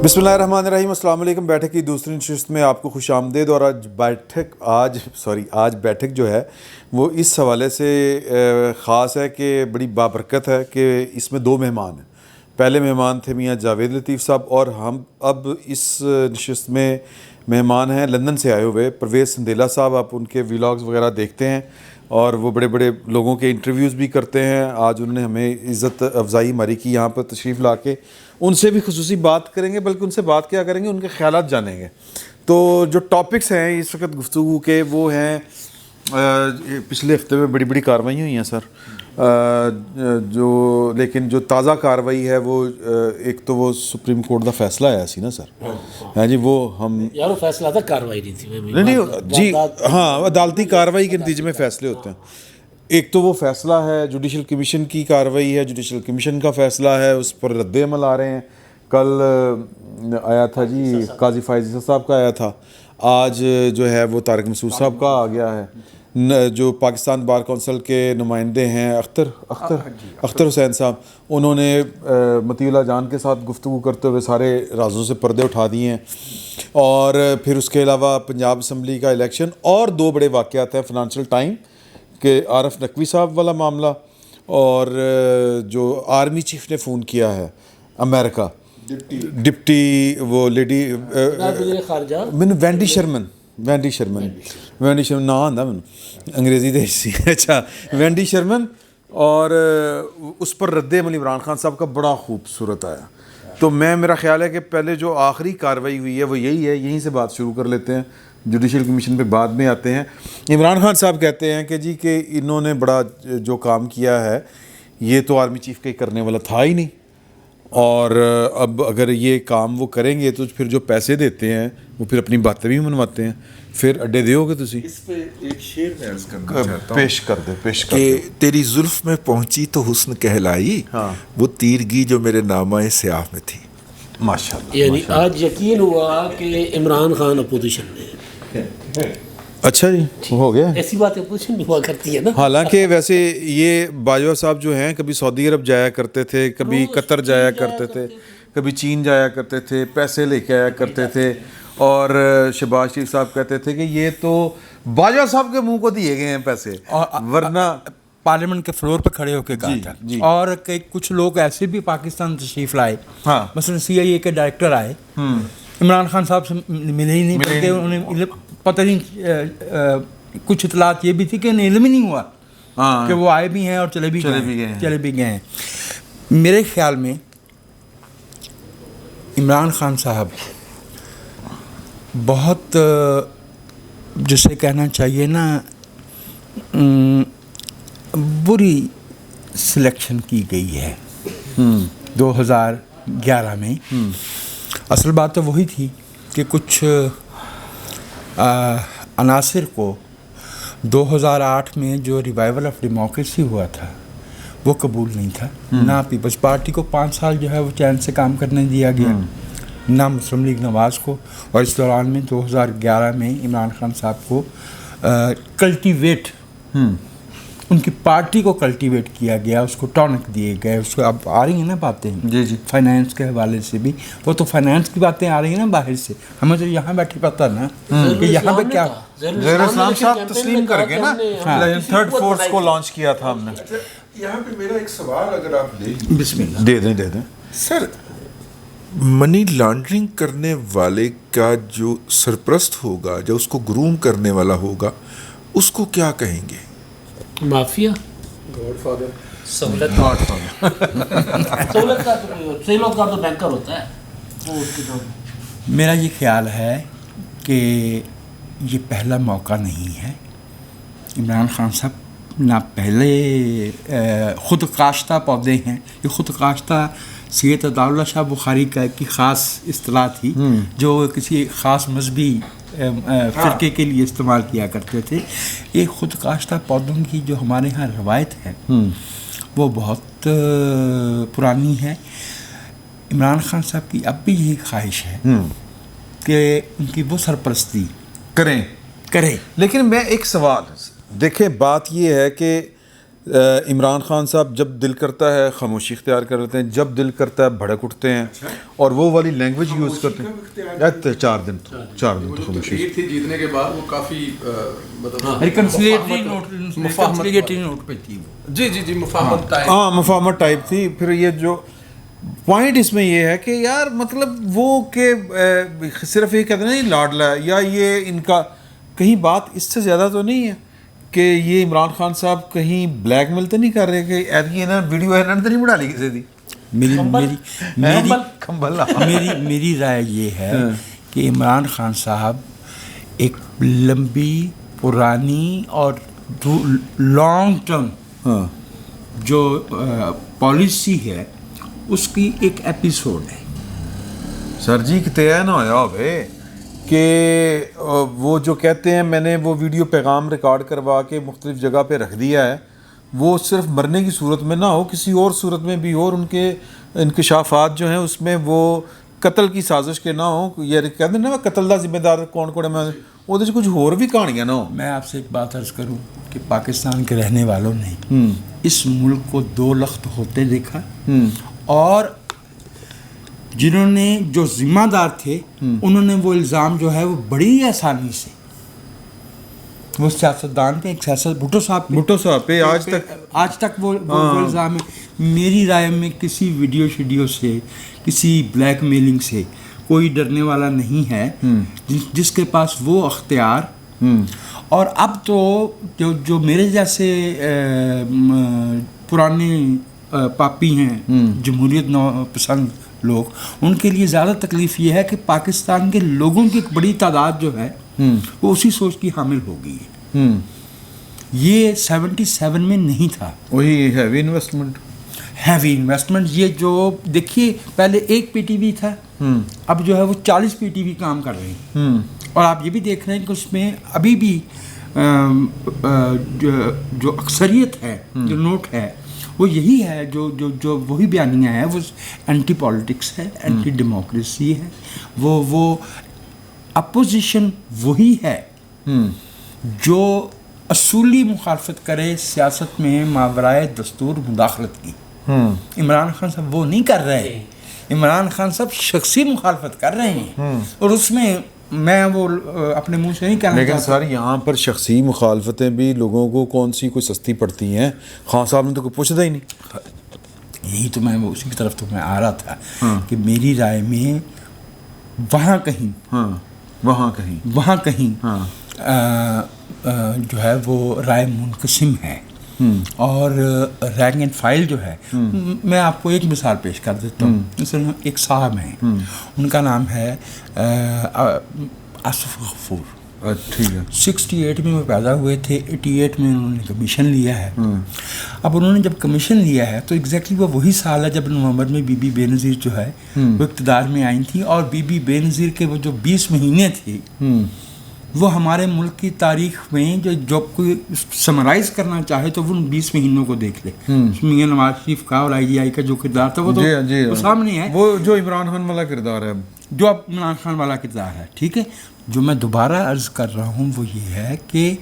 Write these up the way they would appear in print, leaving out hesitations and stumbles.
بسم اللہ الرحمن الرحیم. السلام علیکم. بیٹھک کی دوسری نشست میں آپ کو خوش آمدید. اور آج بیٹھک جو ہے وہ اس حوالے سے خاص ہے کہ بڑی بابرکت ہے کہ اس میں دو مہمان ہیں. پہلے مہمان تھے میاں جاوید لطیف صاحب، اور ہم اب اس نشست میں مہمان ہیں لندن سے آئے ہوئے پرویز سندیلہ صاحب. آپ ان کے ولاگز وغیرہ دیکھتے ہیں اور وہ بڑے بڑے لوگوں کے انٹرویوز بھی کرتے ہیں. آج انہوں نے ہمیں عزت افزائی ہماری کی یہاں پر تشریف لا کے. ان سے بھی خصوصی بات کریں گے، بلکہ ان سے بات کیا کریں گے، ان کے خیالات جانیں گے. تو جو ٹاپکس ہیں اس وقت گفتگو کے وہ ہیں پچھلے ہفتے میں بڑی بڑی کارروائیاں ہوئی ہیں سر، لیکن جو تازہ کارروائی ہے وہ ایک تو وہ سپریم کورٹ کا فیصلہ آیا سی نا سر. ہاں جی، وہ ہم یار وہ فیصلہ تھا، کارروائی نہیں تھی. نہیں جی ہاں، عدالتی کارروائی کے نتیجے میں فیصلے ہوتے ہیں. ایک تو وہ فیصلہ ہے جوڈیشل کمیشن کی کارروائی ہے، جوڈیشل کمیشن کا فیصلہ ہے، اس پر رد عمل آ رہے ہیں. کل آیا تھا جی قاضی فائز صاحب کا آیا تھا، آج جو ہے وہ طارق مسعود صاحب کا آ گیا ہے. جو پاکستان بار کونسل کے نمائندے ہیں اختر حسین صاحب، انہوں نے مطیع اللہ جان کے ساتھ گفتگو کرتے ہوئے سارے رازوں سے پردے اٹھا دیے ہیں. اور پھر اس کے علاوہ پنجاب اسمبلی کا الیکشن اور دو بڑے واقعات ہیں. فنانشل ٹائم کہ عارف نقوی صاحب والا معاملہ، اور جو آرمی چیف نے فون کیا ہے امریکہ، ڈپٹی وہ لیڈی خارجہ وینڈی شرمن نا آندا مینوں انگریزی دے سی اچھا وینڈی شرمن. اور اس پر رد عمل عمران خان صاحب کا بڑا خوبصورت آیا. تو میرا خیال ہے کہ پہلے جو آخری کارروائی ہوئی ہے وہ یہی ہے، یہیں سے بات شروع کر لیتے ہیں. جوڈیشل کمیشن پہ بعد میں آتے ہیں. عمران خان صاحب کہتے ہیں کہ جی کہ انہوں نے بڑا جو کام کیا ہے یہ تو آرمی چیف کا کرنے والا تھا ہی نہیں، اور اب اگر یہ کام وہ کریں گے تو پھر جو پیسے دیتے ہیں وہ پھر اپنی باتیں بھی منواتے ہیں. پھر اڈے دیو گے تسی. اس پہ ایک شعر میں عرض کرنا چاہتا ہوں پیش کر دے کہ تیری زلف میں پہنچی تو حسن کہلائی، وہ تیرگی جو میرے نامہ سیاہ میں تھی. ماشاء اللہ. یعنی آج یقین ہوا کہ عمران خان اپوزیشن میں. اچھا جی ہو گیا. ایسی بات اپوزیشن میں ہوا کرتی ہے نا. حالانکہ ویسے یہ باجوہ صاحب جو ہیں کبھی سعودی عرب جایا کرتے تھے، کبھی قطر جایا کرتے تھے، کبھی چین جایا کرتے تھے، پیسے لے کے آیا کرتے تھے. اور شہباز شریف صاحب کہتے تھے کہ یہ تو باجوہ صاحب کے منہ کو دیے گئے ہیں پیسے، ورنہ پارلیمنٹ کے فلور پہ کھڑے ہو کے کہا تھا. اور کچھ لوگ ایسے بھی پاکستان تشریف لائے، مثلا CIA کے ڈائریکٹر آئے، عمران خان صاحب سے ملے ہی نہیں، بلکہ انہیں پتہ نہیں، کچھ اطلاعات یہ بھی تھی کہ انہیں علم ہی نہیں ہوا کہ وہ آئے بھی ہیں اور چلے بھی گئے ہیں. میرے خیال میں عمران خان صاحب بہت جسے کہنا چاہیے نا بری سلیکشن کی گئی ہے 2011 میں. اصل بات تو وہی تھی کہ کچھ عناصر کو 2008 میں جو ریوائول آف ڈیموکریسی ہوا تھا وہ قبول نہیں تھا. نہ پیپلز پارٹی کو 5 سال جو ہے وہ چین سے کام کرنے دیا گیا، نہ مسلم لیگ نواز کو. اور اس دوران میں 2011 میں عمران خان صاحب کو کلٹیویٹ، ان کی پارٹی کو کلٹیویٹ کیا گیا، اس کو ٹونک دیے گئے. اس کو اب آ رہی ہیں نا باتیں جی فائنینس کے حوالے سے بھی، وہ تو فائنینس کی باتیں آ رہی ہیں نا باہر سے. ہمیں تو یہاں بیٹھے پتہ نا کہ یہاں پہ کیا زہر اسلام صاحب تسلیم کر کے نا تھرڈ فورس کو لانچ کیا تھا ہم نے. یہاں پہ میرا ایک سوال اگر آپ بسم اللہ دے دیں سر، منی لانڈرنگ کرنے والے کا جو سرپرست ہوگا، جو اس کو گروم کرنے والا ہوگا، اس کو کیا کہیں گے؟ مافیا، گاڈ فادر، سہولت کا تو بینکر ہوتا ہے. میرا یہ خیال ہے کہ یہ پہلا موقع نہیں ہے. عمران خان صاحب نہ پہلے خود کاشتہ پودے ہیں. یہ خود کاشتہ سید عطاءاللہ شاہ بخاری کی خاص اصطلاح تھی جو کسی خاص مذہبی فرقے کے لیے استعمال کیا کرتے تھے. یہ خود کاشتہ پودوں کی جو ہمارے ہاں روایت ہے وہ بہت پرانی ہے. عمران خان صاحب کی اب بھی یہی خواہش ہے کہ ان کی وہ سرپرستی کریں. لیکن میں ایک سوال دیکھیں، بات یہ ہے کہ عمران خان صاحب جب دل کرتا ہے خاموشی اختیار کر لیتے ہیں, جب دل کرتا ہے بھڑک اٹھتے ہیں, اور وہ والی لینگویج یوز کرتے ہیں. 4 دن تو خاموشی. تھی جیتنے کے بعد وہ کافی مطلب ریکنسلیٹری نوٹ پہ تھی وہ. جی مفاہمت ٹائپ. ہاں مفاہمت ٹائپ تھی. پھر یہ جو پوائنٹ اس میں یہ ہے کہ یار مطلب وہ کہ صرف یہ کہتے ہیں نا لاڈلا ہے, یا یہ ان کا کہیں بات اس سے زیادہ تو نہیں ہے کہ یہ عمران خان صاحب کہیں بلیک میل تو نہیں کر رہے کہ ایسی نا ویڈیو ہے تو نہیں بنا لی کسی دی. میری رائے یہ ہے کہ عمران خان صاحب ایک لمبی پرانی اور لانگ ٹرم جو پالیسی ہے اس کی ایک ایپیسوڈ ہے. سر جی کتے نہ ہویا ہوئے کہ وہ جو کہتے ہیں میں نے وہ ویڈیو پیغام ریکارڈ کروا کے مختلف جگہ پہ رکھ دیا ہے, وہ صرف مرنے کی صورت میں نہ ہو, کسی اور صورت میں بھی ہو, اور ان کے انکشافات جو ہیں اس میں وہ قتل کی سازش کے نہ ہوں. یہ کہتے ہیں نا قتل دا ذمہ دار کون ہے, میں وہ کچھ اور بھی کہانیاں نہ ہوں. میں آپ سے ایک بات عرض کروں کہ پاکستان کے رہنے والوں نے اس ملک کو 2 لخت ہوتے دیکھا, اور جنہوں نے جو ذمہ دار تھے انہوں نے وہ الزام جو ہے وہ بڑی آسانی سے وہ سیاستدان پہ, ایک سیاست بھٹو صاحب پہ آج تک وہ الزام ہے. میری رائے میں کسی ویڈیو سے, کسی بلیک میلنگ سے کوئی ڈرنے والا نہیں ہے جس کے پاس وہ اختیار. اور اب تو جو میرے جیسے پرانے پاپی ہیں, جمہوریت پسند لوگ, ان کے لیے زیادہ تکلیف یہ ہے کہ پاکستان کے لوگوں کی ایک بڑی تعداد جو ہے وہ اسی سوچ کی حامل ہو گئی ہے. یہ 77 میں نہیں تھا. وہی ہیوی انویسٹمنٹ یہ جو دیکھیے پہلے 1 پی ٹی وی تھا, اب جو ہے وہ 40 پی ٹی وی کام کر رہے ہیں. اور آپ یہ بھی دیکھ رہے ہیں کہ اس میں ابھی بھی جو اکثریت ہے, جو نوٹ ہے, وہ یہی ہے, جو وہی بیانیہ ہے, وہ اینٹی پالیٹکس ہے, اینٹی ڈیموکریسی ہے, وہ اپوزیشن وہی ہے جو اصولی مخالفت کرے سیاست میں ماورائے دستور مداخلت کی. عمران خان صاحب وہ نہیں کر رہے. عمران خان صاحب شخصی مخالفت کر رہے ہیں, اور اس میں میں وہ اپنے منہ سے نہیں کہنا لیکن سر یہاں پر شخصی مخالفتیں بھی لوگوں کو کون سی کوئی سستی پڑتی ہیں. خان صاحب نے تو کوئی پوچھتا ہی نہیں. یہی تو میں اسی کی طرف تو میں آ رہا تھا کہ میری رائے میں وہاں کہیں جو ہے وہ رائے منقسم ہے. اور رینک اینڈ فائل جو ہے, میں آپ کو ایک مثال پیش کر دیتا ہوں. مثلا ایک صاحب ہیں, ان کا نام ہے آصف غفور. ٹھیک ہے. 68 میں وہ پیدا ہوئے تھے, 88 میں انہوں نے کمیشن لیا ہے. اب انہوں نے جب کمیشن لیا ہے تو ایگزیکٹلی وہ وہی سال ہے جب نومبر میں بی بی بے نظیر جو ہے وہ اقتدار میں آئی تھیں. اور بی بی بے نظیر کے وہ جو 20 مہینے تھے وہ ہمارے ملک کی تاریخ میں جو کوئی سمرائز کرنا چاہے تو وہ 20 مہینوں کو دیکھ لے. میاں نواز شریف کا اور IGI کا جو کردار تھا وہ تو سامنے ہے, وہ جو عمران خان والا کردار ہے, جو اب عمران خان والا کردار ہے. ٹھیک ہے, جو میں دوبارہ عرض کر رہا ہوں وہ یہ ہے کہ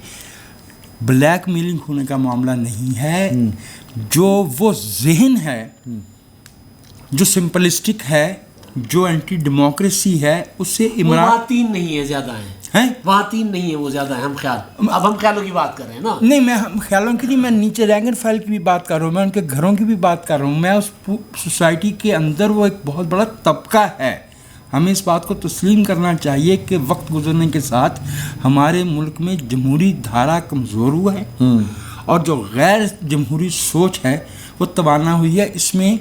بلیک میلنگ ہونے کا معاملہ نہیں ہے. جو وہ ذہن ہے جو سمپلسٹک ہے, جو اینٹی ڈیموکریسی ہے, اس سے عمران وہاں 3 نہیں ہے, زیادہ ہیں. وہاں 3 نہیں ہے, وہ زیادہ ہیں. اب ہم خیالوں کی بات کر رہے ہیں نا. نہیں, میں خیالوں کی نہیں, میں نیچے رینک اینڈ فائل کی بھی بات کر رہا ہوں, میں ان کے گھروں کی بھی بات کر رہا ہوں. میں اس سوسائٹی کے اندر وہ ایک بہت بڑا طبقہ ہے. ہمیں اس بات کو تسلیم کرنا چاہیے کہ وقت گزرنے کے ساتھ ہمارے ملک میں جمہوری دھارا کمزور ہوا ہے, اور جو غیر جمہوری سوچ ہے وہ توانا ہوئی ہے. اس میں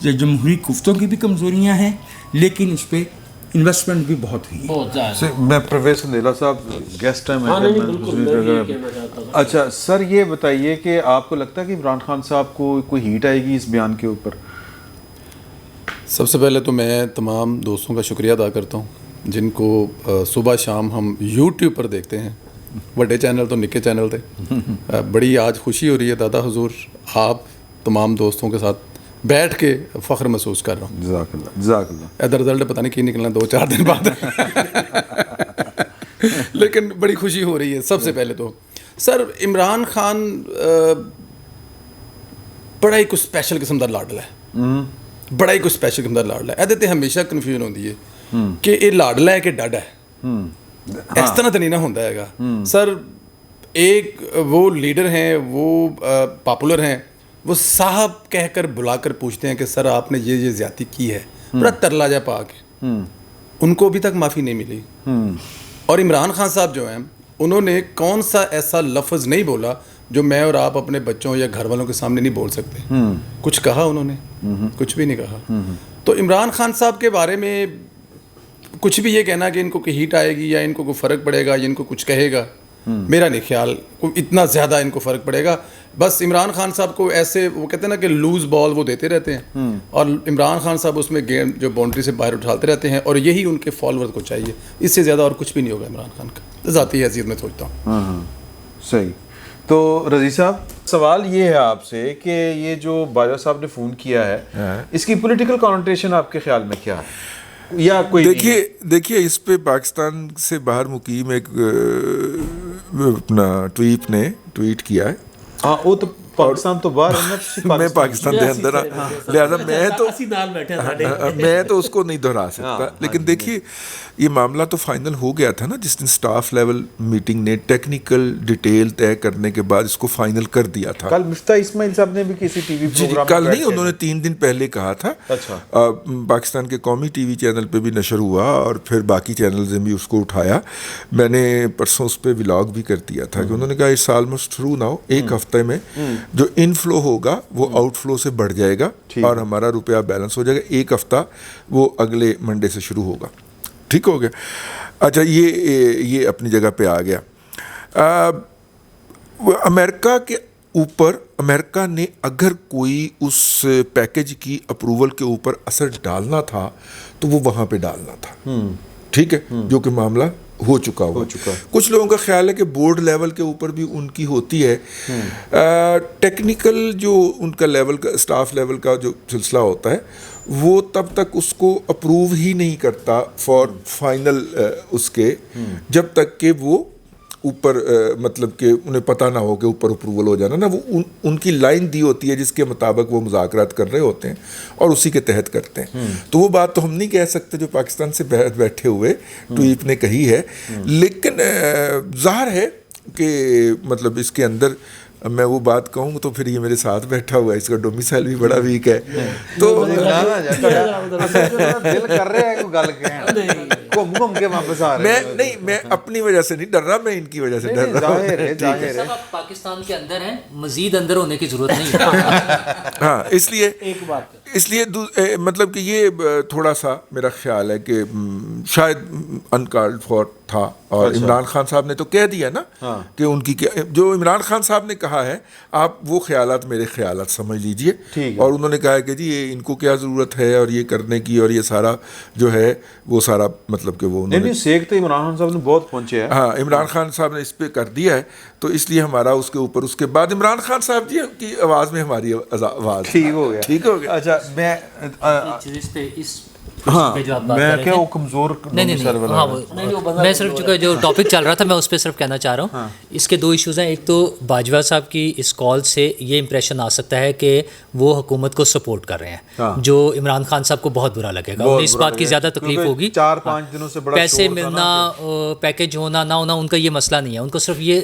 جمہوری گفتوں کی بھی کمزوریاں ہیں, لیکن اس پہ انویسٹمنٹ بھی بہت ہوئی ہے. میں پرویز سندیلا صاحب گیسٹ ٹائم ہے. اچھا سر, یہ بتائیے کہ آپ کو لگتا ہے کہ عمران خان صاحب کو کوئی ہیٹ آئے گی اس بیان کے اوپر؟ سب سے پہلے تو میں تمام دوستوں کا شکریہ ادا کرتا ہوں جن کو صبح شام ہم یوٹیوب پر دیکھتے ہیں. بڑے چینل تو نکے چینل تھے. بڑی آج خوشی ہو رہی ہے دادا حضور, آپ تمام دوستوں کے ساتھ بیٹھ کے فخر محسوس کر رہا ہوں. جزاک اللہ, جزاک اللہ. ادھر رزلٹ پتہ نہیں کی نکلنا 2-4 دن بعد, لیکن بڑی خوشی ہو رہی ہے. سب سے پہلے تو سر عمران خان ਬੜਾ ਹੀ ਕੋਈ ਸਪੈਸ਼ਲ ਕਿਸਮ ਦਾ ਲਾਡਲਾ ਹੈ, ਬੜਾ ਹੀ ਕੋਈ ਸਪੈਸ਼ਲ ਕਿਸਮ ਦਾ ਲਾਡਲਾ ਹੈ। ਇਹਦੇ ਤੇ ਹਮੇਸ਼ਾ ਕਨਫਿਊਜ਼ਨ ਹੁੰਦੀ ਹੈ ਕਿ ਇਹ ਲਾਡਲਾ ਹੈ ਕਿ ਡਾਡਾ ਹੈ। ਇਸ ਤਰ੍ਹਾਂ ਤਾਂ ਨਹੀਂ ਨਾ ਹੁੰਦਾ ਹੈਗਾ ਸਰ। ایک وہ لیڈر ہیں، وہ پاپولر ہیں، وہ صاحب کہہ کر بلا کر پوچھتے ہیں کہ سر آپ نے یہ زیادتی کی ہے، بڑا ترلا جا پا کے ان کو ابھی تک معافی نہیں ملی. اور عمران خان صاحب جو ہیں انہوں نے کون سا ایسا لفظ نہیں بولا جو میں اور آپ اپنے بچوں یا گھر والوں کے سامنے نہیں بول سکتے. کچھ کہا انہوں نے؟ کچھ بھی نہیں کہا. تو عمران خان صاحب کے بارے میں کچھ بھی یہ کہنا کہ ان کو کوئی ہیٹ آئے گی یا ان کو کوئی فرق پڑے گا یا ان کو کچھ کہے گا، میرا نہیں خیال کوئی اتنا زیادہ ان کو فرق پڑے گا. بس عمران خان صاحب کو ایسے وہ کہتے ہیں نا کہ لوز بال وہ دیتے رہتے ہیں اور عمران خان صاحب اس میں گیم جو باؤنڈری سے باہر اٹھاتے رہتے ہیں، اور یہی ان کے فالوور کو چاہیے. اس سے زیادہ اور کچھ بھی نہیں ہوگا عمران خان کا، ذاتی حیثیت میں سوچتا ہوں. صحیح. تو رضی صاحب سوال یہ ہے آپ سے کہ یہ جو باجوہ صاحب نے فون کیا ہے اس کی پولیٹیکل کانوٹیشن آپ کے خیال میں کیا ہے یا کوئی؟ دیکھیے اس پہ پاکستان سے باہر مقیم ایک اپنا ٹویپ نے ٹویٹ کیا ہے. ہاں وہ تو پاکستان تو باہر ہے، میں پاکستان کے اندر لہٰذا میں تو اس کو نہیں دہرا سکتا. لیکن دیکھیے یہ معاملہ تو فائنل ہو گیا تھا نا جس دن سٹاف لیول میٹنگ نے ٹیکنیکل ڈیٹیل طے کرنے کے بعد اس کو فائنل کر دیا تھا. کل مفتاح اسماعیل صاحب نے بھی کسی ٹی وی پروگرام کل نہیں، انہوں نے 3 دن پہلے کہا تھا. پاکستان کے قومی ٹی وی چینل پہ بھی نشر ہوا اور پھر باقی چینلز نے بھی اس کو اٹھایا. میں نے پرسوں اس پہ ولاگ بھی کر دیا تھا کہ انہوں نے کہا اٹس آلموسٹ تھرو ناؤ. ایک ہفتے میں جو انفلو ہوگا وہ آؤٹ فلو سے بڑھ جائے گا اور ہمارا روپیہ بیلنس ہو جائے گا. ایک ہفتہ وہ اگلے منڈے سے شروع ہوگا. ٹھیک ہو گیا. اچھا یہ اپنی جگہ پہ آ گیا. امریکہ کے اوپر امریکہ نے اگر کوئی اس پیکج کی اپروول کے اوپر اثر ڈالنا تھا تو وہ وہاں پہ ڈالنا تھا. ٹھیک ہے، جو کہ معاملہ ہو چکا. کچھ لوگوں کا خیال ہے کہ بورڈ لیول کے اوپر بھی ان کی ہوتی ہے. ٹیکنیکل جو ان کا لیول کا اسٹاف لیول کا جو سلسلہ ہوتا ہے وہ تب تک اس کو اپروو ہی نہیں کرتا فار فائنل اس کے، جب تک کہ وہ اوپر مطلب کہ انہیں پتہ نہ ہو کہ اوپر اپروول ہو جانا نا. وہ ان کی لائن دی ہوتی ہے جس کے مطابق وہ مذاکرات کر رہے ہوتے ہیں اور اسی کے تحت کرتے ہیں. تو وہ بات تو ہم نہیں کہہ سکتے جو پاکستان سے بیٹھے ہوئے ٹویپ نے کہی ہے. لیکن ظاہر ہے کہ مطلب اس کے اندر میں وہ بات کہوں تو پھر یہ میرے ساتھ بیٹھا ہوا ہے، اس کا ڈومیسائل بھی بڑا ویک ہے. تو دل کر رہے ہیں گل گھوم کے واپس آ رہے ہیں. میں اپنی وجہ سے نہیں ڈر رہا، میں ان کی وجہ سے ڈر رہا ہوں. سب آپ پاکستان کے اندر ہیں، مزید اندر ہونے کی ضرورت نہیں ہے. ہاں اس لیے مطلب کہ یہ تھوڑا سا میرا خیال ہے کہ شاید انکالڈ فور تھا. اور عمران خان صاحب نے تو کہہ دیا نا کہ ان کی جو عمران خان صاحب نے کہا ہے آپ وہ خیالات میرے خیالات سمجھ لیجئے. اور انہوں نے کہا کہ جی ان کو کیا ضرورت ہے اور یہ کرنے کی، اور یہ سارا جو ہے وہ سارا مطلب کہ وہ نہیں سیکھ تو عمران خان صاحب نے بہت پہنچے ہیں. ہاں عمران خان صاحب نے اس پہ کر دیا ہے تو اس لیے ہمارا اس کے اوپر اس کے بعد عمران خان صاحب جی کی آواز میں ہماری آواز ٹھیک ہو گیا. اچھا میں میں کیا وہ کمزور میں صرف چونکہ جو ٹاپک چل رہا تھا میں اس پہ صرف کہنا چاہ رہا ہوں. اس کے 2 ایشوز ہیں. ایک تو باجوہ صاحب کی اس کال سے یہ امپریشن آ سکتا ہے کہ وہ حکومت کو سپورٹ کر رہے ہیں، جو عمران خان صاحب کو بہت برا لگے گا. انہیں اس بات کی زیادہ تکلیف ہوگی. 4-5 دنوں سے بڑا پیسے ملنا، پیکج ہونا نہ ہونا ان کا یہ مسئلہ نہیں ہے. ان کو صرف یہ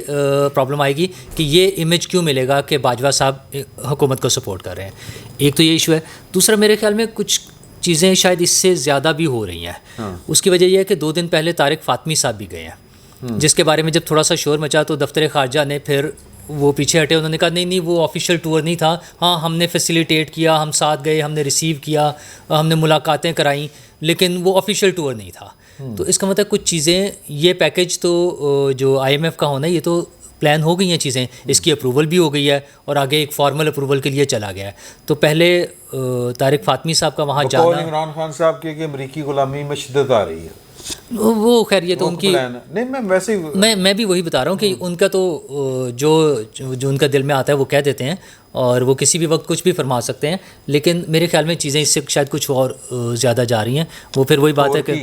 پرابلم آئے گی کہ یہ امیج کیوں ملے گا کہ باجوہ صاحب حکومت کو سپورٹ کر رہے ہیں. ایک تو یہ ایشو ہے. دوسرا میرے خیال میں کچھ چیزیں شاید اس سے زیادہ بھی ہو رہی ہیں. اس کی وجہ یہ ہے کہ 2 دن پہلے طارق فاطمی صاحب بھی گئے ہیں، جس کے بارے میں جب تھوڑا سا شور مچا تو دفتر خارجہ نے پھر وہ پیچھے ہٹے. انہوں نے کہا نہیں وہ آفیشیل ٹور نہیں تھا. ہاں ہم نے فیسیلیٹیٹ کیا، ہم ساتھ گئے، ہم نے ریسیو کیا، ہم نے ملاقاتیں کرائیں، لیکن وہ آفیشیل ٹور نہیں تھا. تو اس کا مطلب کچھ چیزیں، یہ پیکج تو جو IMF کا ہونا یہ تو پلان ہو گئی ہیں چیزیں، اس کی اپروول بھی ہو گئی ہے اور آگے ایک فارمل اپروول کے لیے چلا گیا ہے. تو پہلے طارق فاطمی صاحب کا وہاں جانا، عمران خان صاحب کے کہ امریکی غلامی میں شدت آ رہی ہے، وہ خیر یہ تو ان کی نہیں میں ویسے میں بھی وہی بتا رہا ہوں کہ ان کا تو جو ان کا دل میں آتا ہے وہ کہہ دیتے ہیں. اور وہ کسی بھی وقت کچھ بھی فرما سکتے ہیں، لیکن میرے خیال میں چیزیں اس سے شاید کچھ اور زیادہ جا رہی ہیں. وہ پھر وہی بات ہے کہ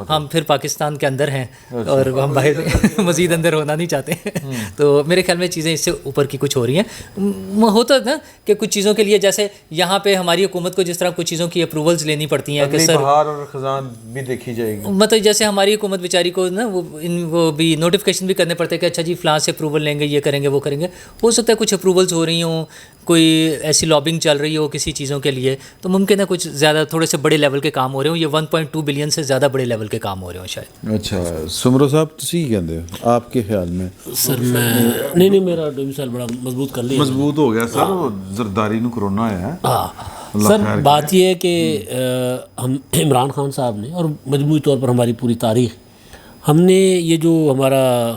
ہم پھر پاکستان کے اندر ہیں اور ہم باہر مزید اندر ہونا نہیں چاہتے ہیں. تو میرے خیال میں چیزیں اس سے اوپر کی کچھ ہو رہی ہیں. ہوتا ہے نا کہ کچھ چیزوں کے لیے جیسے یہاں پہ ہماری حکومت کو جس طرح کچھ چیزوں کی اپروولز لینی پڑتی ہیں کہ سر بہار اور خزاں بھی دیکھی جائے گی، مطلب جیسے ہماری حکومت بیچاری کو نا وہ بھی نوٹیفیکیشن بھی کرنے پڑتے ہیں کہ اچھا جی فلاں سے اپروول لیں گے، یہ کریں گے وہ کریں گے. ہو سکتا ہے کچھ اپروولز ہو رہی ہوں، کوئی ایسی لابنگ چل رہی ہو کسی چیزوں کے لیے، تو ممکن ہے کچھ زیادہ تھوڑے سے بڑے لیول کے کام ہو رہے ہوں. یہ 1.2 بلین سے زیادہ بڑے لیول کے کام ہو رہے ہوں شاید. اچھا سمرو صاحب تسی کی کہندے ہو آپ کے خیال میں؟ سر میں نہیں میرا ڈومسائل بڑا مضبوط کر لیا، مضبوط ہو گیا سر. زرداری نو کرونا آیا ہے. ہاں سر بات یہ ہے کہ ہم عمران خان صاحب نے اور مجموعی طور پر ہماری پوری تاریخ، ہم نے یہ جو ہمارا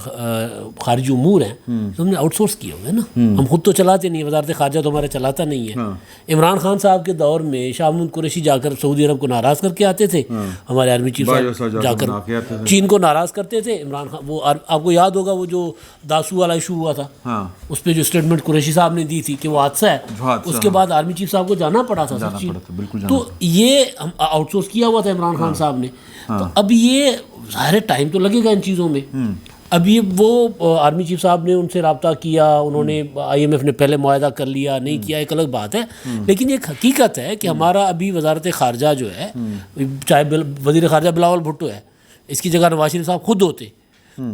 خارجی امور ہیں ہم نے آؤٹ سورس کیے ہوئے نا. ہم خود تو چلاتے نہیں، وزارت خارجہ تو ہمارا چلاتا نہیں ہے. عمران خان صاحب کے دور میں شاہ محمود قریشی جا کر سعودی عرب کو ناراض کر کے آتے تھے، ہمارے آرمی چیف صاحب جا کر چین کو ناراض کرتے تھے. عمران خان وہ آپ کو یاد ہوگا وہ جو داسو والا ایشو ہوا تھا، اس پہ جو اسٹیٹمنٹ قریشی صاحب نے دی تھی کہ وہ حادثہ ہے، اس کے بعد آرمی چیف صاحب کو جانا پڑا تھا سر چین. تو یہ آؤٹ سورس کیا ہوا تھا عمران خان صاحب نے. تو اب یہ ظاہر ٹائم تو لگے گا ان چیزوں میں. اب یہ وہ آرمی چیف صاحب نے ان سے رابطہ کیا، انہوں نے IMF نے پہلے معاہدہ کر لیا، نہیں کیا ایک الگ بات ہے، لیکن ایک حقیقت ہے کہ ہمارا ابھی وزارت خارجہ جو ہے، چاہے وزیر خارجہ بلاول بھٹو ہے، اس کی جگہ نواز شریف صاحب خود ہوتے،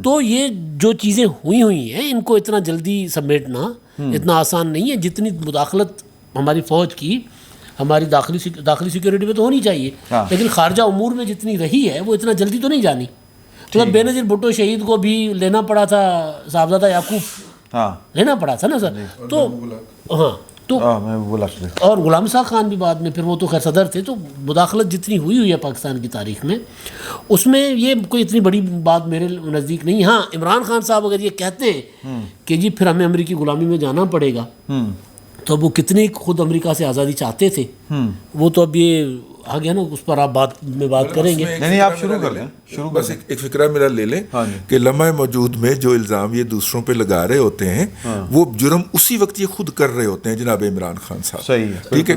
تو یہ جو چیزیں ہوئی ہیں ان کو اتنا جلدی سمیٹنا اتنا آسان نہیں ہے. جتنی مداخلت ہماری فوج کی ہماری داخلی سیکیورٹی میں تو ہونی چاہیے، لیکن خارجہ امور میں جتنی رہی ہے وہ اتنا جلدی تو نہیں جانی. مطلب بے نظیر بھٹو شہید کو بھی لینا پڑا تھا، صاحبزادہ یعقوب لینا پڑا تھا نا سر. تو ہاں تو اور غلام صاحب خان بھی بعد میں، پھر وہ تو خیر صدر تھے. تو مداخلت جتنی ہوئی ہے پاکستان کی تاریخ میں، اس میں یہ کوئی اتنی بڑی بات میرے نزدیک نہیں. ہاں عمران خان صاحب اگر یہ کہتے ہیں کہ جی پھر ہمیں امریکی غلامی میں جانا پڑے گا، تو وہ کتنی خود امریکہ سے آزادی چاہتے تھے، وہ تو اب یہ آ گیا نا، اس پر آپ بات کریں گے. نہیں آپ شروع کر لیں. بس ایک فکرہ میرا لے لیں کہ لمحہ موجود میں جو الزام یہ دوسروں پہ لگا رہے ہوتے ہیں وہ جرم اسی وقت یہ خود کر رہے ہوتے ہیں جناب عمران خان صاحب. صحیح ہے، ٹھیک ہے.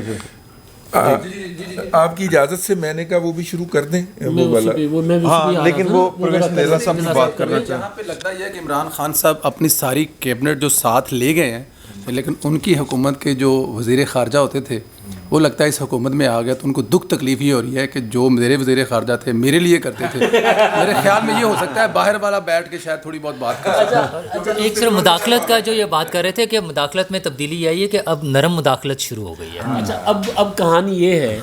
آپ کی اجازت سے میں نے کہا وہ بھی شروع کر دیں وہ والا. لیکن وہ پرویز نیزا صاحب سے بات کرنا چاہتے ہیں. یہاں پہ لگتا یہ ہے کہ عمران خان صاحب اپنی ساری کیبنٹ جو ساتھ لے گئے ہیں، لیکن ان کی حکومت کے جو وزیر خارجہ ہوتے تھے وہ لگتا ہے اس حکومت میں آ گیا تو ان کو دکھ تکلیف یہ ہو رہی ہے کہ جو میرے وزیر خارجہ تھے میرے لیے کرتے تھے. میرے خیال میں یہ ہو سکتا ہے باہر والا بیٹھ کے شاید تھوڑی بہت بات کر. ایک صرف مداخلت کا جو یہ بات کر رہے تھے کہ مداخلت میں تبدیلی آئی ہے کہ اب نرم مداخلت شروع ہو گئی ہے. اچھا اب کہانی یہ ہے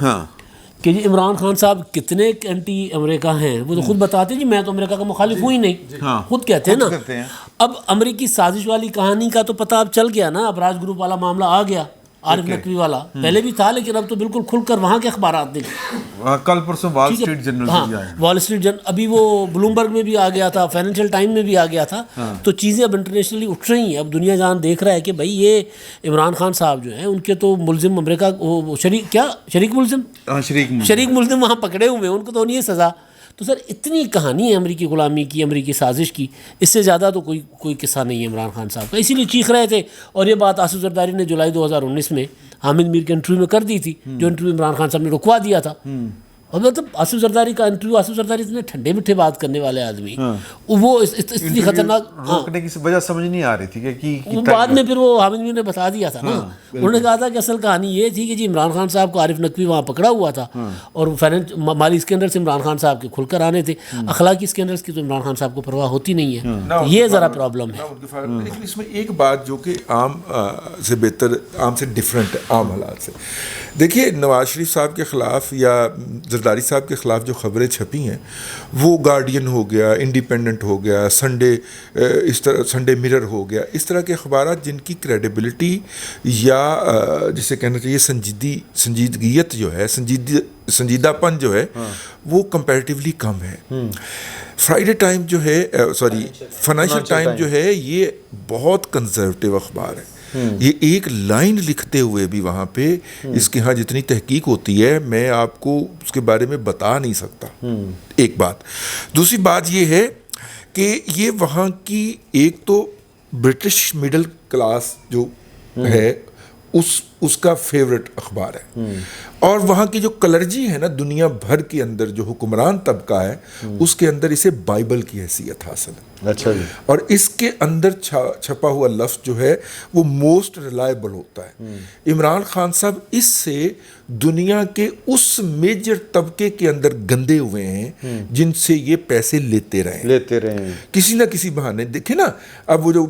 کہ جی عمران خان صاحب کتنے اینٹی امریکہ ہیں، وہ تو خود بتاتے ہیں جی میں تو امریکہ کا مخالف ہوں ہی نہیں، خود کہتے ہیں نا. اب امریکی سازش والی کہانی کا تو پتہ اب چل گیا نا، اب راج گروپ والا معاملہ آ گیا، عارف نقوی والا پہلے بھی تھا لیکن اب تو بالکل کھل کر وہاں کے اخبارات دیکھیں. کل پرسوں وال اسٹریٹ جرنل میں بھی آیا، وال اسٹریٹ جرنل ابھی وہ بلومبرگ میں بھی آ گیا تھا، فائنینشیل ٹائم میں بھی آ گیا تھا. تو چیزیں اب انٹرنیشنلی اٹھ رہی ہیں. اب دنیا جہاں دیکھ رہا ہے کہ بھائی یہ عمران خان صاحب جو ہیں ان کے تو ملزم امریکہ شریک ملزم وہاں پکڑے ہوئے ہیں، ان کو تو نہیں ہے سزا. تو سر اتنی کہانی ہے امریکی غلامی کی، امریکی سازش کی، اس سے زیادہ تو کوئی قصہ نہیں ہے عمران خان صاحب کا. اسی لیے چیخ رہے تھے. اور یہ بات آصف زرداری نے جولائی 2019 میں حامد میر کے انٹرویو میں کر دی تھی، جو انٹرویو عمران خان صاحب نے رکوا دیا تھا. اور مطلب آصف زرداری کا انٹرویو، آصف زرداری اتنے ٹھنڈے میٹھے بات کرنے والے آدمی، وہ اتنی خطرناک روکنے کی وجہ سمجھ نہیں آ رہی تھی کہ وہ بعد میں پھر وہ حامد میر نے بتا دیا تھا نا. انہوں نے کہا تھا کہ اصل کہانی یہ تھی کہ جی عمران خان صاحب کو عارف نقوی وہاں پکڑا ہوا تھا اور مالی اسکینڈلز سے عمران خان صاحب کے کھل کر آنے تھے. اخلاقی اسکینڈلز کی تو عمران خان صاحب کو پرواہ ہوتی نہیں ہے. یہ ذرا پرابلم ہے. لیکن اس میں ایک بات جو کہ عام سے بہتر، عام سے ڈفرینٹ ہے عام حالات سے. دیکھیے نواز شریف صاحب کے خلاف یا زرداری صاحب کے خلاف جو خبریں چھپی ہیں وہ گارڈین ہو گیا، انڈیپینڈنٹ ہو گیا، اس طرح سنڈے مرر ہو گیا، اس طرح کے اخبارات جن کی کریڈیبلٹی یا جسے کہنا چاہیے سنجیدگیت جو ہے، سنجیدہ پن جو ہے وہ کمپیریٹیولی کم ہے. فرائیڈے ٹائم جو ہے فائنینشیل ٹائم جو ہے یہ بہت کنزرویٹو اخبار ہے. یہ ایک لائن لکھتے ہوئے بھی وہاں پہ اس کے ہاں جتنی تحقیق ہوتی ہے میں آپ کو اس کے بارے میں بتا نہیں سکتا. ایک بات. دوسری بات یہ ہے کہ یہ وہاں کی ایک تو برٹش مڈل کلاس جو ہے اس کا فیوریٹ اخبار ہے. اور وہاں کی جو کلرجی ہے نا دنیا بھر کے اندر جو حکمران طبقہ ہے اس کے اندر اسے بائبل کی حیثیت حاصل ہے. اچھا جی. اور اس کے اندر چھپا ہوا لفظ جو ہے وہ موسٹ ریلائبل ہوتا ہے. عمران خان صاحب اس سے دنیا کے اس میجر طبقے کے اندر گندے ہوئے ہیں جن سے یہ پیسے لیتے رہے ہیں کسی نہ کسی بہانے. دیکھیں نا اب وہ جو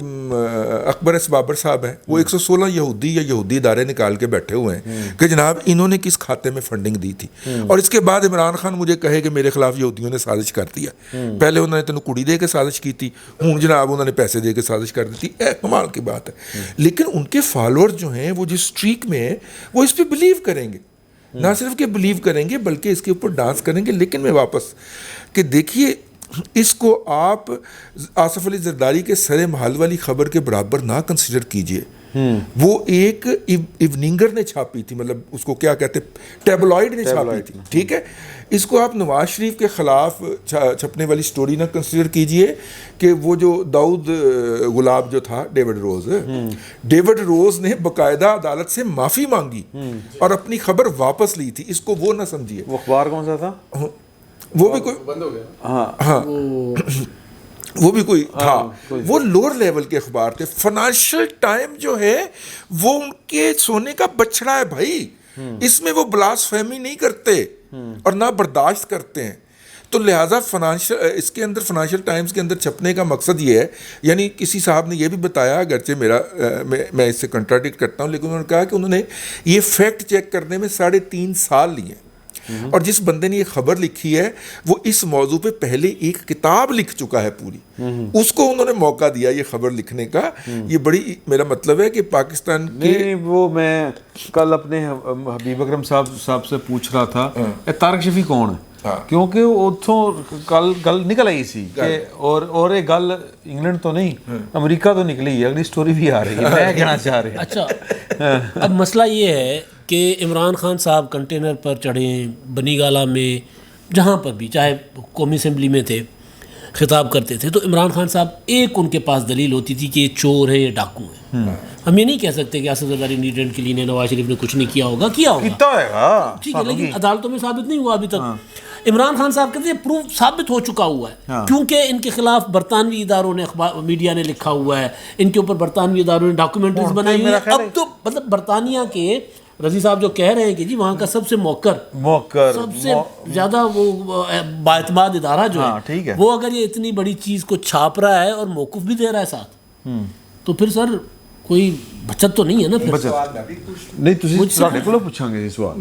اکبر ایس بابر صاحب ہیں وہ 116 یہودی یا یہودی ادارے نکال کے بیٹھے ہوئے ہیں کہ جناب انہوں نے کس کھاتے میں فنڈنگ دی تھی, اور اس کے بعد عمران خان مجھے کہے کہ میرے خلاف یہودیوں نے سازش کر دیا. پہلے انہوں نے تینوں کڑی دے کے سازش کی تھی, ہوں جناب انہوں نے پیسے دے کے سازش کر دی تھی. کمال کی بات ہے. لیکن ان کے فالوور جو ہیں وہ جس اسٹریک میں ہیں وہ اس پہ بلیو کریں گے, نہ صرف کہ بلیو کریں گے بلکہ اس کے اوپر ڈانس کریں گے. لیکن میں واپس کہ دیکھیے اس کو آپ آصف علی زرداری کے سر محل والی خبر کے برابر نہ کنسیڈر کیجئے. وہ ایک ایوننگر نے چھاپی تھی, مطلب اس کو کیا کہتے ٹیبلوائڈ نے چھاپی تھی, ٹھیک ہے. اس کو آپ نواز شریف کے خلاف چھپنے والی سٹوری نہ کنسیڈر کیجئے کہ وہ جو داؤد گلاب جو تھا ڈیوڈ روز نے باقاعدہ عدالت سے معافی مانگی اور اپنی خبر واپس لی تھی. اس کو وہ نہ سمجھیے. وہ اخبار کون سا تھا؟ وہ بھی کوئی بند ہو گیا. ہاں وہ بھی کوئی تھا. وہ لوور لیول کے اخبار تھے. فائنینشل ٹائم جو ہے وہ ان کے سونے کا بچڑا ہے بھائی. اس میں وہ بلاسفہمی نہیں کرتے اور نہ برداشت کرتے ہیں. تو لہٰذا اس کے اندر فائنینشیل ٹائمز کے اندر چھپنے کا مقصد یہ ہے, یعنی کسی صاحب نے یہ بھی بتایا, اگرچہ میں اس سے کنٹراڈکٹ کرتا ہوں, لیکن انہوں نے کہا کہ انہوں نے یہ فیکٹ چیک کرنے میں 3.5 سال لیے. اور جس بندے نے یہ خبر لکھی ہے وہ اس موضوع پہ پہلے ایک کتاب لکھ چکا ہے پوری, اس کو انہوں نے موقع دیا یہ خبر لکھنے کا. یہ بڑی, میرا مطلب ہے کہ پاکستان کے وہ میں کل اپنے حبیب اکرم صاحب سے پوچھ رہا تھا طارق شفیع کون ہے, کیونکہ اتوں گل نکل آئی سی کہ اور یہ گل انگلینڈ تو نہیں امریکہ تو نکلی ہے, اگلی سٹوری بھی آ رہی ہے. میں کہنا چاہ رہا ہوں اچھا اب مسئلہ یہ ہے کہ عمران خان صاحب کنٹینر پر چڑھیں, بنی گالہ میں جہاں پر بھی, چاہے قومی اسمبلی میں تھے, خطاب کرتے تھے, تو عمران خان صاحب ایک ان کے پاس دلیل ہوتی تھی کہ یہ چور ہے, یہ ڈاکو ہے. ہم یہ نہیں کہہ سکتے کہ آصف زرداری نیوزیلینڈ کے لیے نواز شریف نے کچھ نہیں کیا ہوگا, ٹھیک ہے, لیکن عدالتوں میں ثابت نہیں ہوا ابھی تک. عمران خان صاحب کہتے ہیں پروف ثابت ہو چکا ہوا ہے, کیونکہ ان کے خلاف برطانوی اداروں نے, میڈیا نے لکھا ہوا ہے, ان کے اوپر برطانوی اداروں نے ڈاکومنٹریز بنائی ہوئی ہیں. اب تو مطلب برطانیہ کے رضی صاحب جو کہہ رہے ہیں کہ جی وہاں کا سب سے موقر سب سے زیادہ وہ باعتماد ادارہ جو ہے وہ اگر یہ اتنی بڑی چیز کو چھاپ رہا ہے اور موقف بھی دے رہا ہے ساتھ, تو پھر سر کوئی بچت تو نہیں ہے نا. نہیں تسی ساڈے کولوں پوچھاں گے سوال.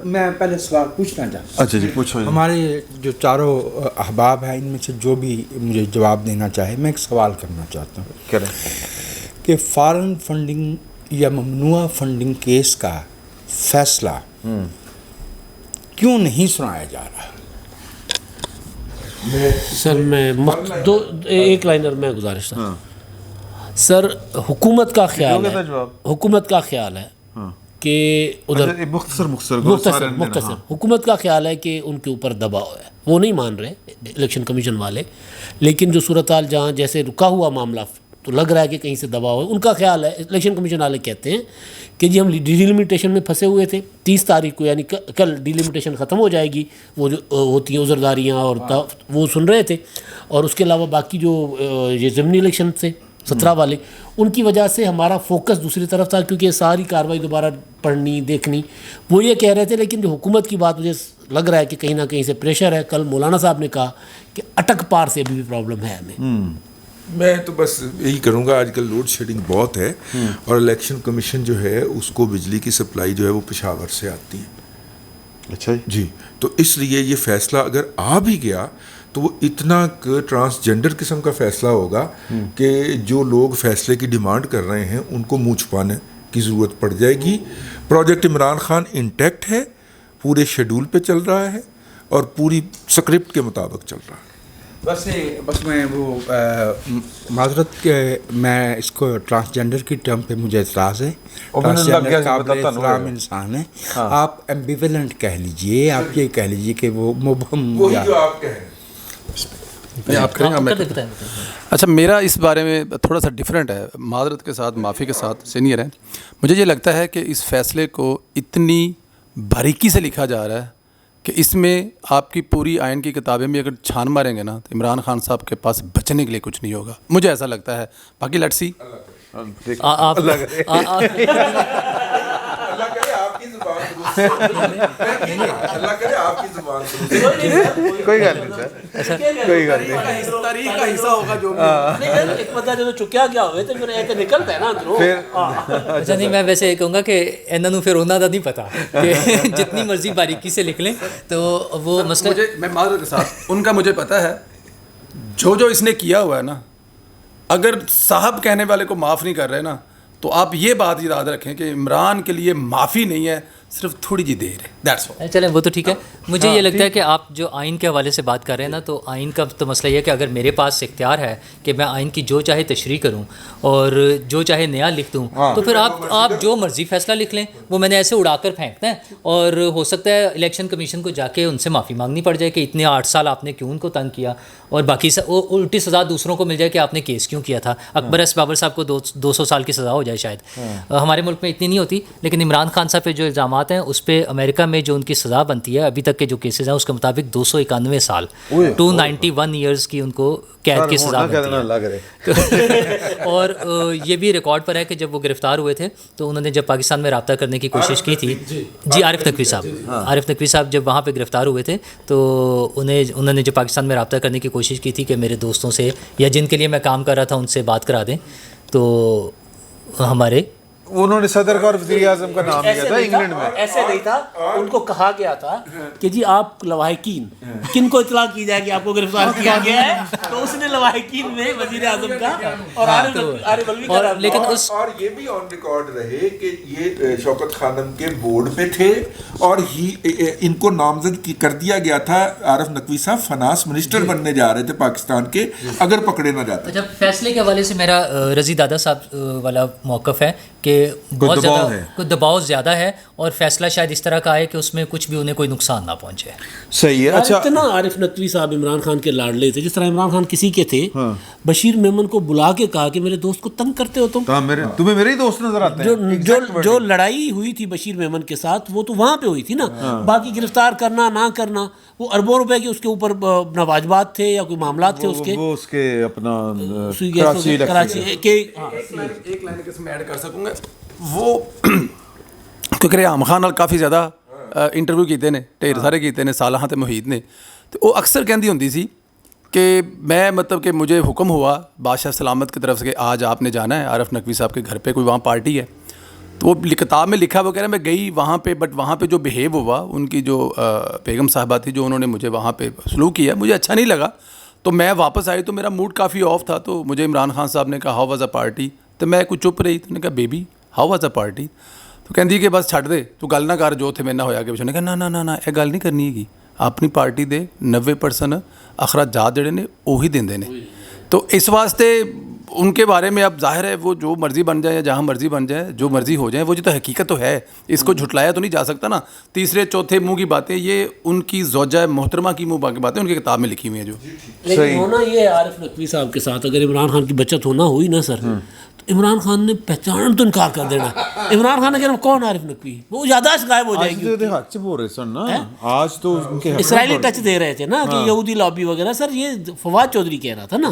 میں پہلے سوال پوچھنا چاہتا ہوں. اچھا جی پوچھو. ہمارے جو چاروں احباب ہیں ان میں سے جو بھی مجھے جواب دینا چاہے, میں ایک سوال کرنا چاہتا ہوں. کریں کہ فارن فنڈنگ یا ممنوع فنڈنگ کیس کا فیصلہ کیوں نہیں سنایا جا رہا؟ سر میں ایک لائنر میں گزارش تھا سر. حکومت کا خیال ہے کہ ادھر مختصر حکومت کا خیال ہے کہ ان کے اوپر دباؤ ہے, وہ نہیں مان رہے الیکشن کمیشن والے, لیکن جو صورتحال جہاں جیسے رکا ہوا معاملہ تو لگ رہا ہے کہ کہیں سے دباؤ ہے. ان کا خیال ہے, الیکشن کمیشن والے کہتے ہیں کہ جی ہم ڈیلیمیٹیشن میں پھنسے ہوئے تھے, 30 تاریخ کو یعنی کل ڈیلیمیٹیشن ختم ہو جائے گی, وہ جو ہوتی ہیں عذرداریاں اور وہ سن رہے تھے, اور اس کے علاوہ باقی جو یہ ضمنی الیکشن تھے 17 والے, ان کی وجہ سے ہمارا فوکس دوسری طرف تھا, کیونکہ ساری کارروائی دوبارہ پڑھنی دیکھنی, وہ یہ کہہ رہے تھے. لیکن جو حکومت کی بات مجھے لگ رہا ہے کہ کہیں نہ کہیں سے پریشر ہے. کل مولانا صاحب نے کہا کہ اٹک پار سے ابھی بھی پرابلم ہے ہمیں. میں تو بس یہی کروں گا, آج کل لوڈ شیڈنگ بہت ہے اور الیکشن کمیشن جو ہے اس کو بجلی کی سپلائی جو ہے وہ پشاور سے آتی ہے. اچھا جی, تو اس لیے یہ فیصلہ اگر آ بھی گیا تو وہ اتنا ٹرانسجنڈر قسم کا فیصلہ ہوگا کہ جو لوگ فیصلے کی ڈیمانڈ کر رہے ہیں ان کو منہ چھپانے کی ضرورت پڑ جائے گی. پروجیکٹ عمران خان انٹیکٹ ہے, پورے شیڈول پہ چل رہا ہے اور پوری سکرپٹ کے مطابق چل رہا ہے. بس میں وہ معذرت کہ میں اس کو ٹرانسجنڈر کی ٹرم پہ مجھے اعتراض ہے. ٹرانسجنڈر قابل احترام انسان ہے, آپ ایمبیولنٹ کہہ لیجئے, آپ یہ کہہ لیجئے کہ وہ مبہم, وہی جو آپ کہہ رہے ہیں. نہیں آپ کریں گے میں اچھا میرا اس بارے میں تھوڑا سا ڈفرینٹ ہے, معذرت کے ساتھ معافی کے ساتھ سینئر ہے. مجھے یہ لگتا ہے کہ اس فیصلے کو اتنی باریکی سے لکھا جا رہا ہے کہ اس میں آپ کی پوری آئین کی کتابیں بھی اگر چھان ماریں گے نا تو عمران خان صاحب کے پاس بچنے کے لیے کچھ نہیں ہوگا, مجھے ایسا لگتا ہے. باقی لیٹس سی کوئی گل نہیں سر, کوئی گل نہیں, تاریخ کا حصہ ہوگا جو ایک بندہ جب چکیا گیا ہوئے تو پھر ایک نکلتا ہے نا اندروں. اچھا نہیں, میں ویسے یہ کہوں گا کہ انہوں نے پھر انہوں کا نہیں پتا کہ جتنی مرضی باریکی سے لکھ لیں تو وہ مسئلہ. مجھے میں معذرت کے ساتھ ان کا مجھے پتہ ہے جو اس نے کیا ہوا ہے نا, اگر صاحب کہنے والے کو معاف نہیں کر رہے نا تو آپ یہ بات یاد رکھیں کہ عمران کے لیے معافی نہیں ہے, صرف تھوڑی جی دیر ہے, دیٹس آل. چلیں وہ تو ٹھیک ہے. مجھے یہ لگتا ہے کہ آپ جو آئین کے حوالے سے بات کر رہے ہیں نا, تو آئین کا تو مسئلہ یہ ہے کہ اگر میرے پاس اختیار ہے کہ میں آئین کی جو چاہے تشریح کروں اور جو چاہے نیا لکھ دوں, تو پھر آپ جو مرضی فیصلہ لکھ لیں, وہ میں نے ایسے اڑا کر پھینکنا ہے. اور ہو سکتا ہے الیکشن کمیشن کو جا کے ان سے معافی مانگنی پڑ جائے کہ اتنے 8 سال آپ نے کیوں ان کو تنگ کیا, اور باقی الٹی سزا دوسروں کو مل جائے کہ آپ نے کیس کیوں کیا تھا. اکبر ایس بابر صاحب کو 200 سال کی سزا ہو جائے شاید. ہمارے ملک میں اتنی نہیں ہوتی, لیکن عمران خان صاحب پہ جو الزامات ہیں اس پہ امریکہ میں جو ان کی سزا بنتی ہے ابھی تک کے جو کیسز ہیں اس کے مطابق 291 سال 291 ایئرس کی ان کو قید کی سزا بنتی ہے. اور یہ بھی ریکارڈ پر ہے کہ جب وہ گرفتار ہوئے تھے تو انہوں نے جب پاکستان میں رابطہ کرنے کی کوشش کی تھی, جی عارف نقوی صاحب جب وہاں پہ گرفتار ہوئے تھے تو انہوں نے جب پاکستان میں رابطہ کرنے کی کوشش کی تھی کہ میرے دوستوں سے یا جن کے لیے میں کام کر رہا تھا ان سے بات کرا دیں, تو ہمارے انہوں نے صدر کا اور وزیر اعظم کا نام لیا تھا انگلینڈ میں. ایسے نہیں تھا, ان کو کہا گیا تھا کہ جی آپ لواحقین کن کو اطلاع کی جائے کہ آپ کو گرفتار کیا گیا ہے, تو اس نے لواحقین میں وزیر اعظم کا اور عارف علوی کا نام. لیکن اور یہ بھی آن ریکارڈ رہے کہ یہ شوکت خانم کے بورڈ پہ تھے اور ان کو نامزد کر دیا گیا تھا. عارف نقوی صاحب فنانس منسٹر بننے جا رہے تھے پاکستان کے اگر پکڑے نہ جاتے. جب فیصلے کے حوالے سے میرا رضی دادا صاحب والا موقف ہے کہ بہت زیادہ کوئی دباؤ زیادہ ہے اور فیصلہ شاید اس طرح کا آئے کہ اس میں کچھ بھی انہیں کوئی نقصان نہ پہنچے. صحیح ہے. اچھا اتنا عارف نقوی صاحب عمران خان کے لاڈلے تھے, جس طرح عمران خان کسی کے تھے. بشیر میمن کو بلا کے کہا کہ میرے دوست کو تنگ کرتے ہو تمہیں میرے ہی دوست نظر آتے ہیں. جو لڑائی ہوئی تھی بشیر میمن کے ساتھ وہ تو وہاں پہ ہوئی تھی نا, باقی گرفتار کرنا نہ کرنا وہ اربوں روپے کے اس کے اوپر واجبات تھے یا کوئی معاملات تھے اس کے, وہ اس کے اپنا کراچی کے. ایک لائن اس میں ایڈ کر سکوں گا, وہ کیونکہ عام خان کافی زیادہ انٹرویو کیتے نے, ڈھیر سارے کیتے نے سالہ تے محیط نے, تو وہ اکثر کہندی ہوندی سی کہ میں مطلب کہ مجھے حکم ہوا بادشاہ سلامت کی طرف سے کہ آج آپ نے جانا ہے عارف نقوی صاحب کے گھر پہ, کوئی وہاں پارٹی ہے. تو وہ کتاب میں لکھا, وہ کہہ رہا ہے میں گئی وہاں پہ, بٹ وہاں پہ جو بیہیو ہوا ان کی جو بیگم صاحبہ تھی جو انہوں نے مجھے وہاں پہ سلوک کیا مجھے اچھا نہیں لگا. تو میں واپس آئی تو میرا موڈ کافی آف تھا, تو مجھے عمران خان صاحب نے کہا ہاؤ واز اے پارٹی, تو میں کچھ چپ رہی. تو نے کہا baby how was a party, تو کہندی کہ بس چھڈ دے تو گل نہ کر جو تھے میں نہ ہویا کہ نے کہا نہ یہ گل نہیں کرنی ہے, اپنی پارٹی دے 90% اخراجات جڑے نے وہی دیندے نے. تو اس واسطے ان کے بارے میں اب ظاہر ہے وہ جو مرضی بن جائے یا جہاں مرضی بن جائے, جو مرضی ہو جائیں, وہ جو تو حقیقت تو ہے, اس کو جھٹلایا تو نہیں جا سکتا نا. تیسرے چوتھے منہ کی باتیں یہ ان کی زوجہ محترمہ کی منہ کی باتیں ان کی کتاب میں لکھی ہوئی ہیں. جو لیکن ہونا یہ عارف نقوی صاحب کے ساتھ اگر عمران خان کی بچت ہونا ہوئی نا سر, تو عمران خان نے پہچان تو انکار کر دینا. عمران خان نے کہنا کون عارف نقوی, وہ یادداشت غائب ہو جائے گی. سے بول رہے سن نا, آج تو ان کے اسرائیلی ٹچ دے رہے تھے نا کہ یہودی لابی وغیرہ. سر یہ فواد چودھری کہہ رہا تھا نا.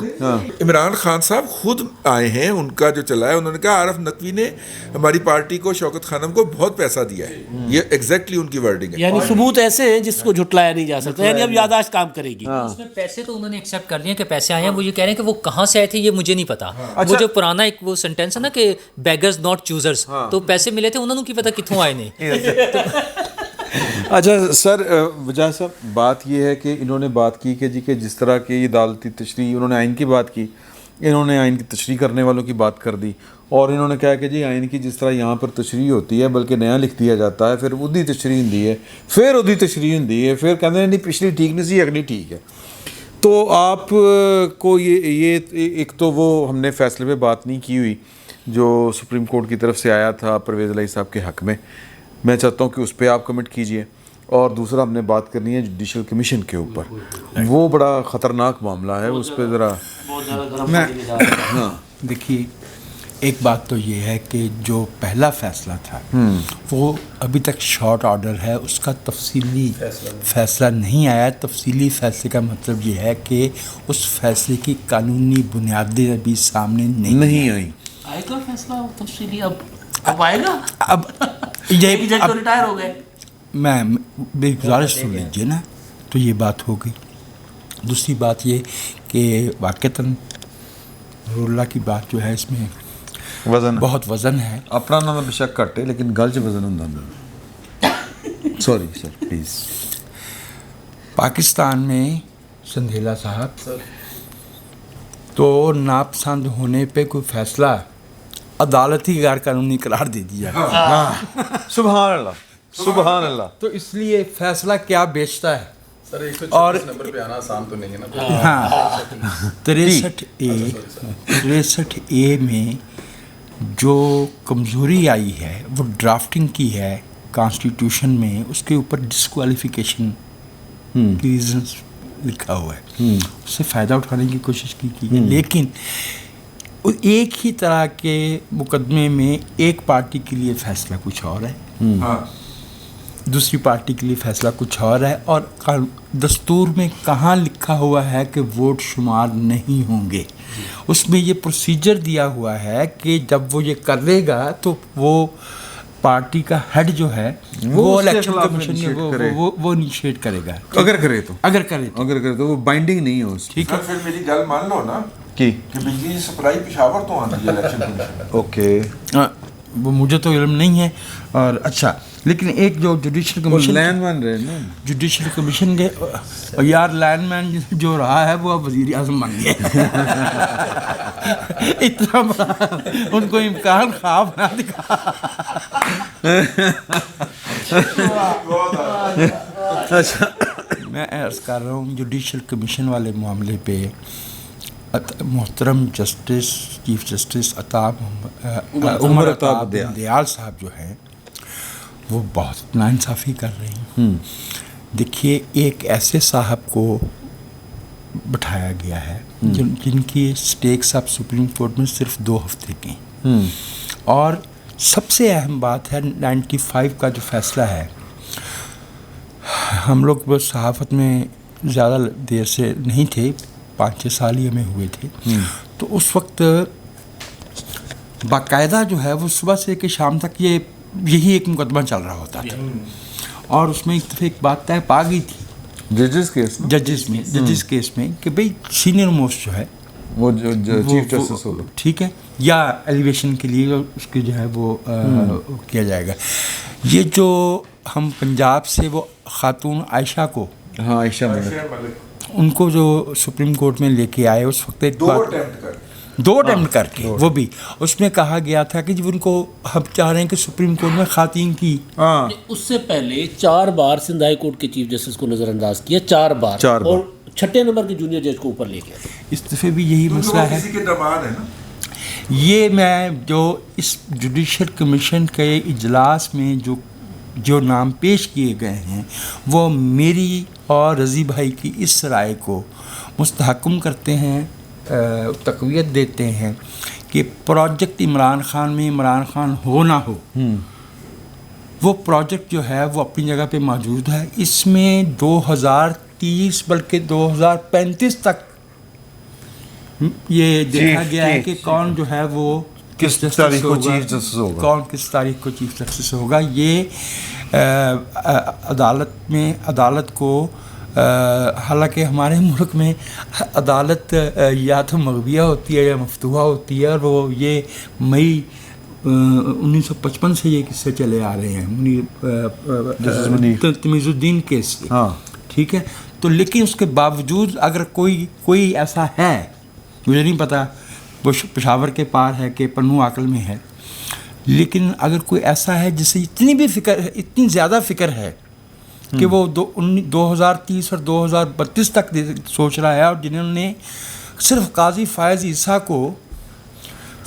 عمران خان صاحب خود آئے ہیں, ان کا جو چلا ہے, انہوں نے کہا عارف نقوی نے ہماری پارٹی کو شوکت خانم کو بہت پیسہ دیا ہے. یہ ایگزیکٹلی ان کی ورڈنگ ہے. یعنی ثبوت ایسے ہیں جس کو جھٹلایا نہیں جا سکتا, یعنی اب یادداشت کام کرے گی. اس میں پیسے تو انہوں نے ایکسیپٹ کر لیے کہ پیسے آئے ہیں, وہ یہ کہہ رہے ہیں کہ وہ کہاں سے آئے تھے یہ مجھے نہیں پتا. وہ جو پرانا ایک وہ سینٹینس ہے نا کہ بیگرز ناٹ چوزرز, تو پیسے ملے تھے انہوں نے کی پتا کتوں آئے نہیں. اچھا سر وجاہ صاحب, بات یہ ہے کہ انہوں نے بات کی کہ جی کہ جس طرح کی عدالتی تشریح, انہوں نے آئین کی بات کی, انہوں نے آئین کی تشریح کرنے والوں کی بات کر دی, اور انہوں نے کہا کہ جی آئین کی جس طرح یہاں پر تشریح ہوتی ہے بلکہ نیا لکھ دیا جاتا ہے, پھر ادھی تشریح ہوتی ہے, پھر ادھی تشریح ہوتی ہے, پھر کہتے ہیں نہیں پچھلی ٹھیک نہیں سی اگلی ٹھیک ہے. تو آپ کو یہ ایک تو وہ ہم نے فیصلے پہ بات نہیں کی ہوئی جو سپریم کورٹ کی طرف سے آیا تھا پرویز الہی صاحب کے حق میں چاہتا ہوں کہ اس پہ آپ کمنٹ کیجئے. اور دوسرا ہم نے بات کرنی ہے جوڈیشل کمیشن کے اوپر. وہ بڑا خطرناک معاملہ ہے, اس پہ ذرا دیکھیے ایک بات تو یہ ہے کہ جو پہلا فیصلہ تھا وہ ابھی تک شارٹ آرڈر ہے, اس کا تفصیلی فیصلہ نہیں آیا. تفصیلی فیصلے کا مطلب یہ ہے کہ اس فیصلے کی قانونی بنیادیں ابھی سامنے نہیں آئی. آئے گا فیصلہ تفصیلی, اب آئے گا. اب یہ جج تو ریٹائر ہو گئے. میں بے گزارش سن لیجیے نا, تو یہ بات ہو گئی. دوسری بات یہ کہ واقعتاً اللہ کی بات جو ہے اس میں وزن بہت وزن ہے. اپنا نام بے شک گھٹ ہے لیکن گل 'ਚ وزن ہوندا نہیں. Sorry sir please. پاکستان میں سندھیلا صاحب تو ناپسند ہونے پہ کوئی فیصلہ عدالتی غیر قانونی قرار دے دیا. سبحان اللہ سبحان اللہ. تو اس لیے فیصلہ کیا بیچتا ہے. سر 136 اور نمبر پہ آنا آسان تو نہیں ہے نا. ہاں 63A میں جو کمزوری آئی ہے وہ ڈرافٹنگ کی ہے کانسٹیٹیوشن میں, اس کے اوپر ڈسکوالیفیکیشن کی ریزنس لکھا ہوا ہے. اس سے فائدہ اٹھانے کی کوشش کی ہے, لیکن ایک ہی طرح کے مقدمے میں ایک پارٹی کے لیے فیصلہ کچھ اور ہے, دوسری پارٹی کے لیے فیصلہ کچھ اور ہے, اور دستور میں کہاں لکھا ہوا ہے کہ ووٹ شمار نہیں ہوں گے. اس میں یہ پروسیجر دیا ہوا ہے کہ جب وہ یہ کرے گا تو وہ پارٹی کا ہیڈ جو ہے وہ الیکشن کمیشن وہ انیشیٹ کرے گا. اگر کرے تو وہ بائنڈنگ نہیں ہو. ٹھیک ہے, پھر میری گل مان لو نا کہ بجلی سپلائی پشاور تو آتی ہے الیکشن کمیشن. اوکے وہ مجھے تو علم نہیں ہے. اور اچھا لیکن ایک جو جوڈیشل کمیشن لینڈ مین رہے نا, جوڈیشل کمیشن کے یار لینڈ مین جو رہا ہے وہ اب وزیر اعظم بن گیا. اتنا بڑا ان کو امکان خواب نہ دکھا. میں عرض کر رہا ہوں جوڈیشل کمیشن والے معاملے پہ محترم جسٹس چیف جسٹس عمر عطاب دیال صاحب جو ہیں وہ بہت ناانصافی کر رہے ہیں. دیکھیے ایک ایسے صاحب کو بٹھایا گیا ہے جن کی سٹیکس اب سپریم کورٹ میں صرف 2 ہفتے کی ہیں, اور سب سے اہم بات ہے 95 کا جو فیصلہ ہے. ہم لوگ بس صحافت میں زیادہ دیر سے نہیں تھے, 5-6 سال ہی ہمیں ہوئے تھے, تو اس وقت باقاعدہ جو ہے وہ صبح سے کہ شام تک یہی ایک مقدمہ چل رہا ہوتا تھا, اور اس میں ایک دفعہ ایک بات طے پا گئی تھی ججز کیس میں کہ بھئی سینئر موسٹ جو ہے وہ چیف جسٹس ہوگا, ٹھیک ہے, یا ایلیویشن کے لیے اس کے جو ہے وہ کیا جائے گا. یہ جو ہم پنجاب سے وہ خاتون عائشہ کو, عائشہ ان کو جو سپریم کورٹ میں لے کے آئے اس وقت ایک 2 اٹیمپٹ کر کے, وہ بھی اس میں کہا گیا تھا کہ جب ان کو ہم چاہ رہے ہیں کہ سپریم کورٹ میں خواتین کی, اس سے پہلے 4 بار سندھ ہائی کورٹ کے چیف جسٹس کو نظر انداز کیا, 4 بار, اور 6 نمبر کے جونیئر جج کو اوپر لے گیا. اس دفعہ بھی یہی مسئلہ ہے. یہ میں جو اس جوڈیشل کمیشن کے اجلاس میں جو نام پیش کیے گئے ہیں وہ میری اور رضی بھائی کی اس رائے کو مستحکم کرتے ہیں, تقویت دیتے ہیں کہ پروجیکٹ عمران خان میں عمران خان ہو نہ ہو, وہ پروجیکٹ جو ہے وہ اپنی جگہ پہ موجود ہے. اس میں 2030 بلکہ 2035 تک یہ دیکھا گیا ہے کہ کون جو ہے وہ کس تاریخ کو چیف جسٹس ہوگا, کون کس تاریخ کو چیف جسٹس ہوگا. یہ عدالت کو حالانکہ ہمارے ملک میں عدالت یا تو مغویہ ہوتی ہے یا مفتوحہ ہوتی ہے, اور وہ یہ مئی 1955 سے یہ قصے چلے آ رہے ہیں تمیز الدین کیس سے, ٹھیک ہے. تو لیکن اس کے باوجود اگر کوئی ایسا ہے, مجھے نہیں پتا وہ پشاور کے پار ہے کہ پنو عقل میں ہے, لیکن اگر کوئی ایسا ہے جسے اتنی زیادہ فکر ہے کہ وہ 2030 اور 2032 تک سوچ رہا ہے, اور جنہوں نے صرف قاضی فائز عیسیٰ کو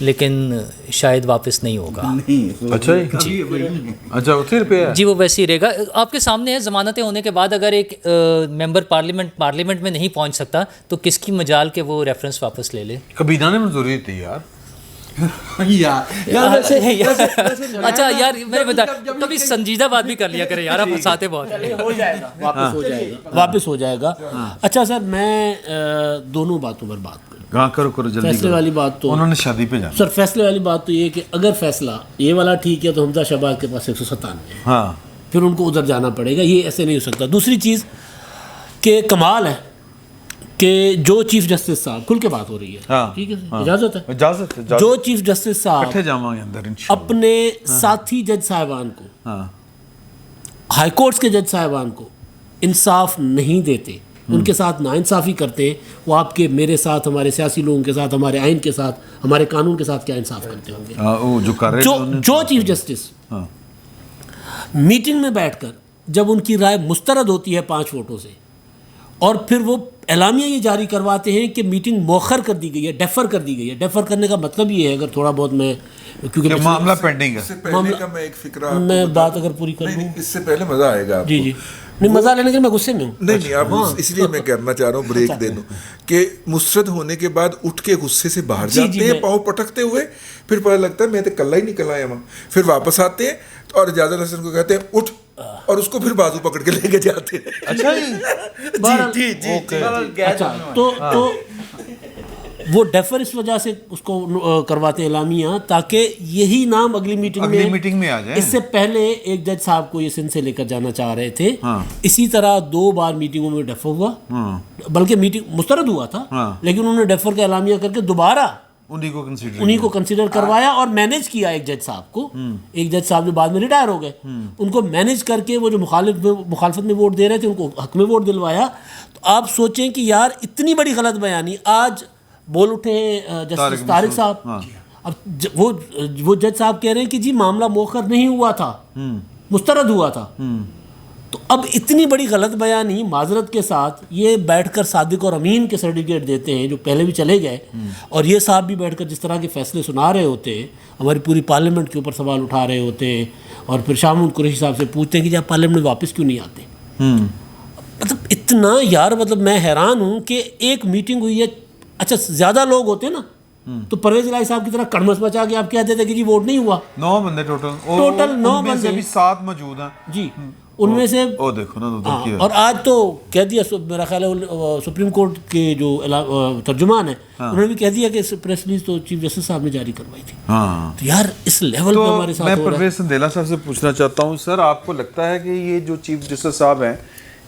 لیکن شاید واپس نہیں ہوگا. اچھا اچھا اتنے پہ ہے جی وہ ویسے ہی رہے گا. آپ کے سامنے ہے ضمانتیں ہونے کے بعد اگر ایک ممبر پارلیمنٹ میں نہیں پہنچ سکتا تو کس کی مجال کہ وہ ریفرنس واپس لے لے. کبینہ نے منظوری دی یار. اچھا یار میں بتا کبھی سنجیدہ بات بھی کر لیا کرے یار, آپ ہنساتے بہت. ہو جائے گا, واپس ہو جائے گا. اچھا سر میں دونوں باتوں پر بات کروں. ہاں کرو جلدی. فیصلے والی بات تو انہوں نے شادی پہ جانا. سر فیصلے والی بات تو یہ کہ اگر فیصلہ یہ والا ٹھیک ہے تو حمزہ شہباز کے پاس 197 ہے, ہاں پھر ان کو ادھر جانا پڑے گا, یہ ایسے نہیں ہو سکتا. دوسری چیز کہ کمال ہے کہ جو چیف جسٹس صاحب کھل کے بات ہو رہی ہے, ٹھیک ہے اجازت ہے, اجازت جو چیف جسٹس صاحب اندر اپنے ساتھی جج صاحبان کو, ہائی کورٹس کے جج صاحبان کو انصاف نہیں دیتے, ان کے ساتھ ناانصافی کرتے ہیں, وہ آپ کے میرے ساتھ, ہمارے سیاسی لوگوں کے ساتھ, ہمارے آئین کے ساتھ, ہمارے قانون کے ساتھ کیا انصاف کرتے ہوں گے. جو چیف جسٹس میٹنگ میں بیٹھ کر جب ان کی رائے مسترد ہوتی ہے 5 ووٹوں سے, اور پھر وہ اعلامیہ یہ جاری کرواتے ہیں کہ میٹنگ مؤخر کر دی گئی ہے, ڈیفر کر دی گئی ہے. ڈیفر کرنے کا مطلب یہ ہے, اگر تھوڑا بہت میں کیونکہ معاملہ پینڈنگ ہے, اس سے پہلے کا میں ایک فکرہ میں بات اگر پوری کر لوں, اس سے پہلے مزہ آئے گا. جی نہیں مزہ لینے کے میں غصے میں ہوں. نہیں اب اس لیے میں کرنا چاہ رہا ہوں, بریک دے دوں کہ مسترد ہونے کے بعد اٹھ کے غصے سے باہر جاتے ہیں پاؤں پٹکتے ہوئے, پھر پتہ لگتا ہے میں تو کل ہی نکل آیا وہاں, پھر واپس آتے ہیں اور اجازت حسن کو کہتے ہیں اٹھ, اور اس کو پھر بازو پکڑ کے لے کے جاتے ہیں. اچھا جی اچھا تو وہ ڈیفر اس وجہ سے اس کو کرواتے ہیں اعلامیہ, تاکہ یہی نام اگلی میٹنگ میں آ جائے. اس سے پہلے ایک جج صاحب کو یہ سندھ سے لے کر جانا چاہ رہے تھے, اسی طرح 2 بار میٹنگوں میں ڈیفر ہوا, بلکہ میٹنگ مسترد ہوا تھا, لیکن انہوں نے ڈیفر کا اعلامیہ کر کے دوبارہ انہی کو کنسیڈر کروایا اور مینیج کیا ایک جج صاحب کو. ایک جج صاحب جو بعد میں ریٹائر ہو گئے, ان کو مینیج کر کے وہ جو مخالفت میں ووٹ دے رہے تھے ان کو حق میں ووٹ دلوایا. تو آپ سوچیں کہ یار اتنی بڑی غلط بیانی, آج بول اٹھے جسٹس طارق صاحب, اب وہ جج صاحب کہہ رہے ہیں کہ جی معاملہ مؤخر نہیں ہوا تھا, مسترد ہوا تھا. تو اب اتنی بڑی غلط بیانی معذرت کے ساتھ یہ بیٹھ کر صادق اور امین کے سرٹیفکیٹ دیتے ہیں جو پہلے بھی چلے گئے, اور یہ صاحب بھی بیٹھ کر جس طرح کے فیصلے سنا رہے ہوتے ہیں, ہماری پوری پارلیمنٹ کے اوپر سوال اٹھا رہے ہوتے ہیں, اور پھر شاہ محمود قریشی صاحب سے پوچھتے ہیں کہ جب پارلیمنٹ میں واپس کیوں نہیں آتے. مطلب اتنا یار, مطلب میں حیران ہوں کہ ایک میٹنگ ہوئی ہے. اچھا زیادہ لوگ ہوتے نا تو پرویز الہی صاحب کی طرح کڑمس مچا کے آپ کہتے تھے کہ جی ووٹ نہیں ہوا. 9 بندے ٹوٹل 9 بندے بھی 7 موجود ہیں جی, ان میں سے دیکھو نا. اور آج تو کہہ دیا میرا خیال ہے سپریم کورٹ کے جو ترجمان ہیں انہوں نے بھی کہہ دیا کہ پریس ریلیز تو چیف جسٹس صاحب نے جاری کروائی تھی. تو یار اس لیول پہ ہمارے ساتھ ہو رہا ہے. میں پرویز سندیلا صاحب سے پوچھنا چاہتا ہوں, سر آپ کو لگتا ہے کہ یہ جو چیف جسٹس صاحب ہیں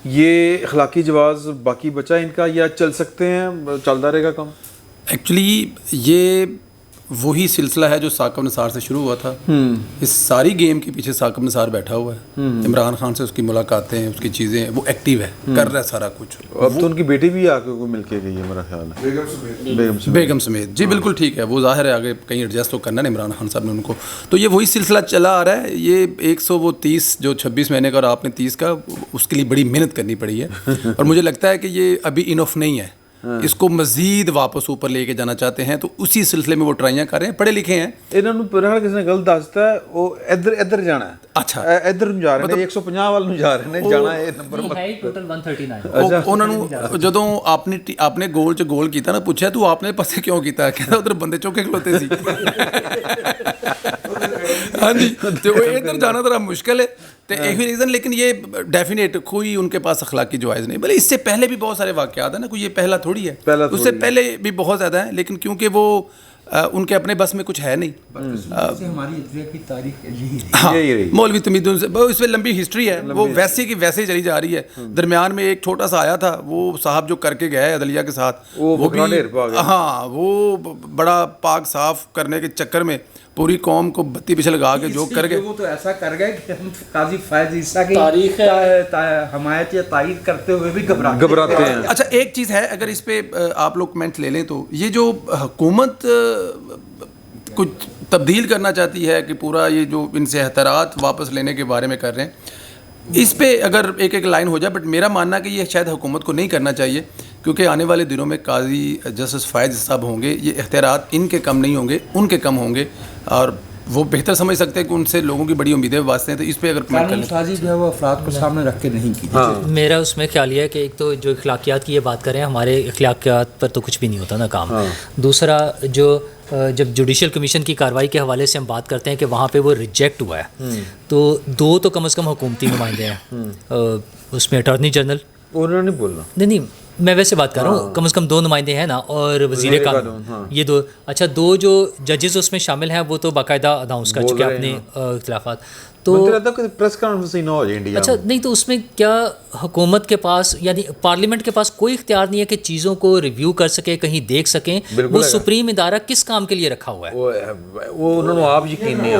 یہ اخلاقی جواز باقی بچا ان کا, یا چل سکتے ہیں, چلتا رہے گا کم؟ ایکچولی یہ وہی سلسلہ ہے جو ثاقب نثار سے شروع ہوا تھا. اس ساری گیم کے پیچھے ثاقب نثار بیٹھا ہوا ہے. عمران خان سے اس کی ملاقاتیں, اس کی چیزیں, وہ ایکٹیو ہے, کر رہا ہے سارا کچھ. اب تو ان کی بیٹی بھی آ کے مل کے گئی ہے میرا خیال ہے, بیگم سمیت. جی بالکل ٹھیک ہے, وہ ظاہر ہے آگے کہیں ایڈجسٹ تو کرنا ہے عمران خان صاحب نے ان کو. تو یہ وہی سلسلہ چلا آ رہا ہے. یہ 130 جو 26 مہینے کا اور آپ نے 30 کا, اس کے لیے بڑی محنت کرنی پڑی ہے, اور مجھے لگتا ہے کہ یہ ابھی انف نہیں ہے. اس کو مزید واپس اوپر لے کے جانا چاہتے ہیں, تو اسی سلسلے میں وہ ٹرائیاں کر رہے ہیں. پڑھے لکھے ہیں, انہوں نے پڑھا کسی نے غلط دستا ہے, وہ ادھر جانا ہے. اچھا ادھر جا رہے ہیں, 150 وال نوں جا رہے ہیں, جانا ہے نمبر ٹوٹل 139. انہوں نے جدوں آپ نے گول چ گول کیتا نا, پوچھا تو آپ نے پاسے کیوں کیتا, کہتا ادھر بندے چوکے کھلوتے سی. ہاں جی, تو ادھر جانا ذرا مشکل ہے, تو ایک ہی ریزن. لیکن یہ ڈیفینیٹ کوئی ان کے پاس اخلاقی جوائز نہیں. بھلے اس سے پہلے بھی بہت سارے واقعات ہیں نا, کوئی یہ پہلا تھوڑی ہے, اس سے پہلے بھی بہت زیادہ ہیں, لیکن کیونکہ وہ ان کے اپنے بس میں کچھ ہے نہیں. ہماری ادویہ کی تاریخ یہی رہی. مولوی تمیدن سے اس میں لمبی ہسٹری ہے, وہ ویسے کی ویسے چلی جا رہی ہے. درمیان میں ایک چھوٹا سا آیا تھا, وہ صاحب جو کر کے گیا ہے عدلیہ کے ساتھ, وہ بھی ہاں وہ بڑا پاک صاف کرنے کے چکر میں پوری قوم کو بتی پیچھے لگا کے جو کر گئے. وہ تو ایسا کر گئے کہ ہم قاضی فائز عیسیٰ کی تاریخ حمایت یا تائید کرتے ہوئے بھی گھبراتے ہیں. اچھا ایک چیز ہے, اگر اس پہ آپ لوگ کمنٹ لے لیں, تو یہ جو حکومت کچھ تبدیل کرنا چاہتی ہے کہ پورا یہ جو ان سے احترات واپس لینے کے بارے میں کر رہے ہیں, اس پہ اگر ایک ایک لائن ہو جائے. بٹ میرا ماننا کہ یہ شاید حکومت کو نہیں کرنا چاہیے, کیونکہ آنے والے دنوں میں قاضی جسٹس فائز صاحب ہوں گے, یہ اختیارات ان کے کم نہیں ہوں گے, ان کے کم ہوں گے, اور وہ بہتر سمجھ سکتے ہیں کہ ان سے لوگوں کی بڑی امیدیں واسطے ہیں. تو اس پہ اگر کمنٹ کر قانون لیں. سازی جو ہے وہ افراد کو سامنے رکھ کے نہیں کی. میرا اس میں خیال یہ ہے کہ ایک تو جو اخلاقیات کی یہ بات کریں, ہمارے اخلاقیات پر تو کچھ بھی نہیں ہوتا نا کام. دوسرا جو جب جوڈیشل کمیشن کی کارروائی کے حوالے سے ہم بات کرتے ہیں کہ وہاں پہ وہ ریجیکٹ ہوا ہے, تو دو تو کم از کم حکومتی نمائندے ہیں اس میں, اٹارنی جنرل, انہوں نے بولنا نہیں میں ویسے بات کر رہا ہوں, کم از کم 2 نمائندے ہیں نا, اور وزیر قانون, یہ 2. اچھا 2 جو ججز اس میں شامل ہیں وہ تو باقاعدہ اناؤنس کر چکے ہیں اپنے اختلافات. تو پریس کانفرنس ہی نہ ہو جائے انڈیا. اچھا نہیں, تو اس میں کیا حکومت کے پاس یعنی پارلیمنٹ کے پاس کوئی اختیار نہیں ہے کہ چیزوں کو ریویو کر سکے, کہیں دیکھ سکیں؟ وہ سپریم ادارہ کس کام کے لیے رکھا ہوا ہے؟ وہ انہوں نے آپ یقین نہیں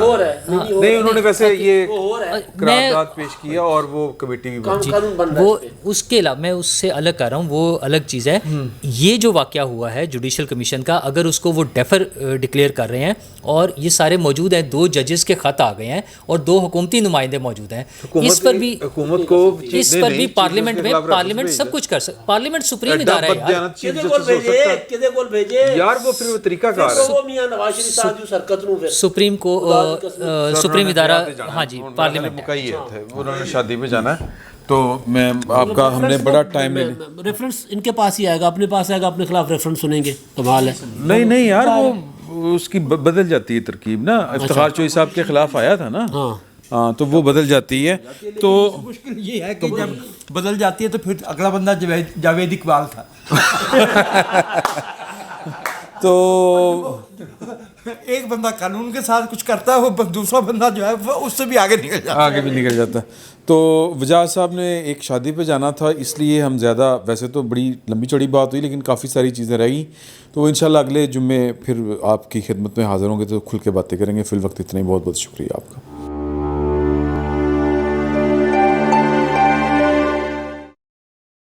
نہیں, انہوں نے ویسے یہ قرارداد پیش کیا اور وہ کمیٹی بھی بنی. وہ اس کے علاوہ میں اس سے الگ کر رہا ہوں, وہ الگ چیز ہے. یہ جو واقعہ ہوا ہے جوڈیشل کمیشن کا, اگر اس کو وہ ڈیفر ڈکلیئر کر رہے ہیں اور یہ سارے موجود ہیں, 2 ججز کے خط آ گئے ہیں اور 2 حکومتی نمائندے موجود ہیں, اس پر بھی حکومت کو پارلیمنٹ میں پارلیمنٹ سب کچھ کر سکتا, پارلیمنٹ سپریم ادارہ ہے یار, وہ پھر طریقہ کار ہے. سپریم ادارہ, ہاں جی پارلیمنٹ انہوں نے شادی میں جانا ہے, تو میں آپ کا ہم نے بڑا ٹائم میں ریفرنس ان کے پاس ہی آئے گا, اپنے پاس آئے گا, اپنے خلاف ریفرنس سنیں گے, کمال ہے. نہیں یار, وہ اس کی بدل جاتی ہے ترکیب نا. افتخار چوہی صاحب کے خلاف آیا تھا نا, ہاں تو وہ بدل جاتی ہے. تو مشکل یہ ہے کہ جب بدل جاتی ہے تو پھر اگلا بندہ جاوید اقبال تھا. تو ایک بندہ قانون کے ساتھ کچھ کرتا ہے, وہ دوسرا بندہ جو ہے وہ اس سے بھی آگے نکل جاتا ہے. آگے بھی نکل جاتا ہے. تو وجاہت صاحب نے ایک شادی پہ جانا تھا, اس لیے ہم زیادہ, ویسے تو بڑی لمبی چوڑی بات ہوئی لیکن کافی ساری چیزیں رہ گئیں. تو انشاءاللہ اگلے جمعے پھر آپ کی خدمت میں حاضر ہوں گے تو کھل کے باتیں کریں گے. فی الوقت اتنا ہی, بہت بہت شکریہ آپ کا.